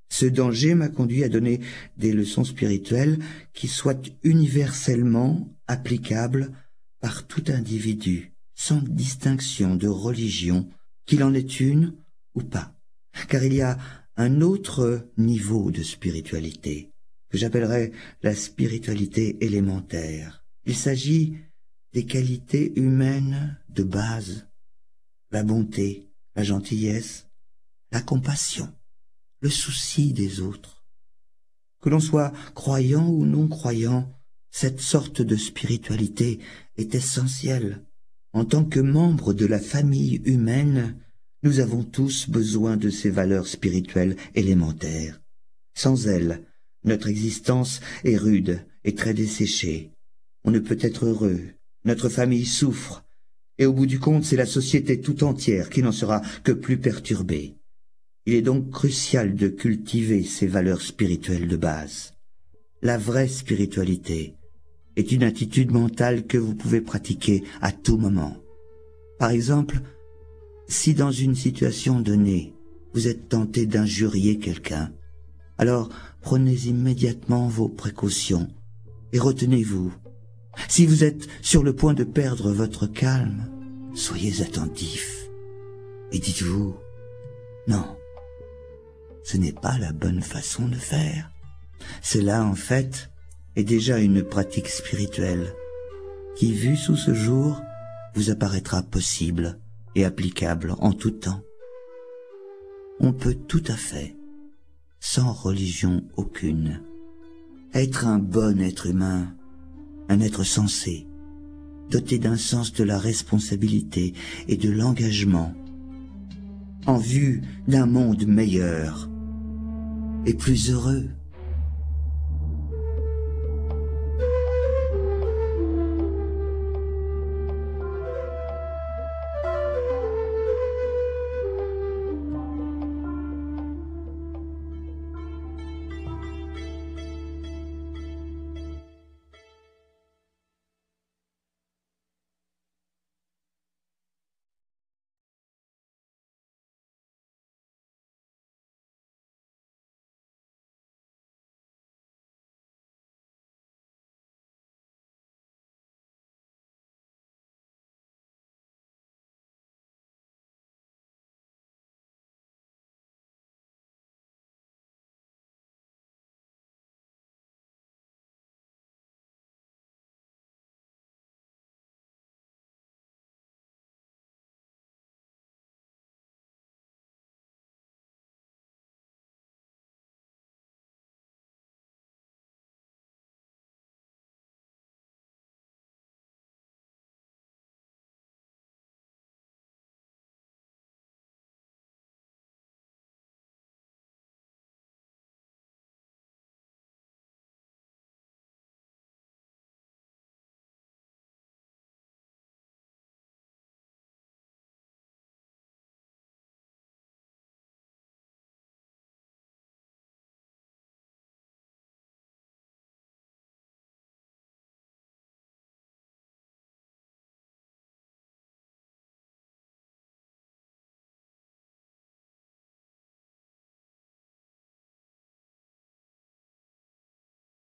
S2: Ce danger m'a conduit à donner des leçons spirituelles qui soient universellement applicables par tout individu, sans distinction de religion, qu'il en ait une ou pas. Car il y a un autre niveau de spiritualité, que j'appellerais la spiritualité élémentaire. Il s'agit des qualités humaines de base, la bonté, la gentillesse, la compassion, le souci des autres. Que l'on soit croyant ou non croyant, cette sorte de spiritualité est essentielle. En tant que membres de la famille humaine, nous avons tous besoin de ces valeurs spirituelles élémentaires. Sans elles, notre existence est rude et très desséchée. On ne peut être heureux, notre famille souffre, et au bout du compte, c'est la société tout entière qui n'en sera que plus perturbée. Il est donc crucial de cultiver ces valeurs spirituelles de base. La vraie spiritualité est une attitude mentale que vous pouvez pratiquer à tout moment. Par exemple, si dans une situation donnée, vous êtes tenté d'injurier quelqu'un, alors prenez immédiatement vos précautions et retenez-vous. Si vous êtes sur le point de perdre votre calme, soyez attentif et dites-vous « Non, ce n'est pas la bonne façon de faire. » Cela, en fait, est déjà une pratique spirituelle qui, vue sous ce jour, vous apparaîtra possible et applicable en tout temps. On peut tout à fait, sans religion aucune, être un bon être humain, un être sensé, doté d'un sens de la responsabilité et de l'engagement, en vue d'un monde meilleur et plus heureux.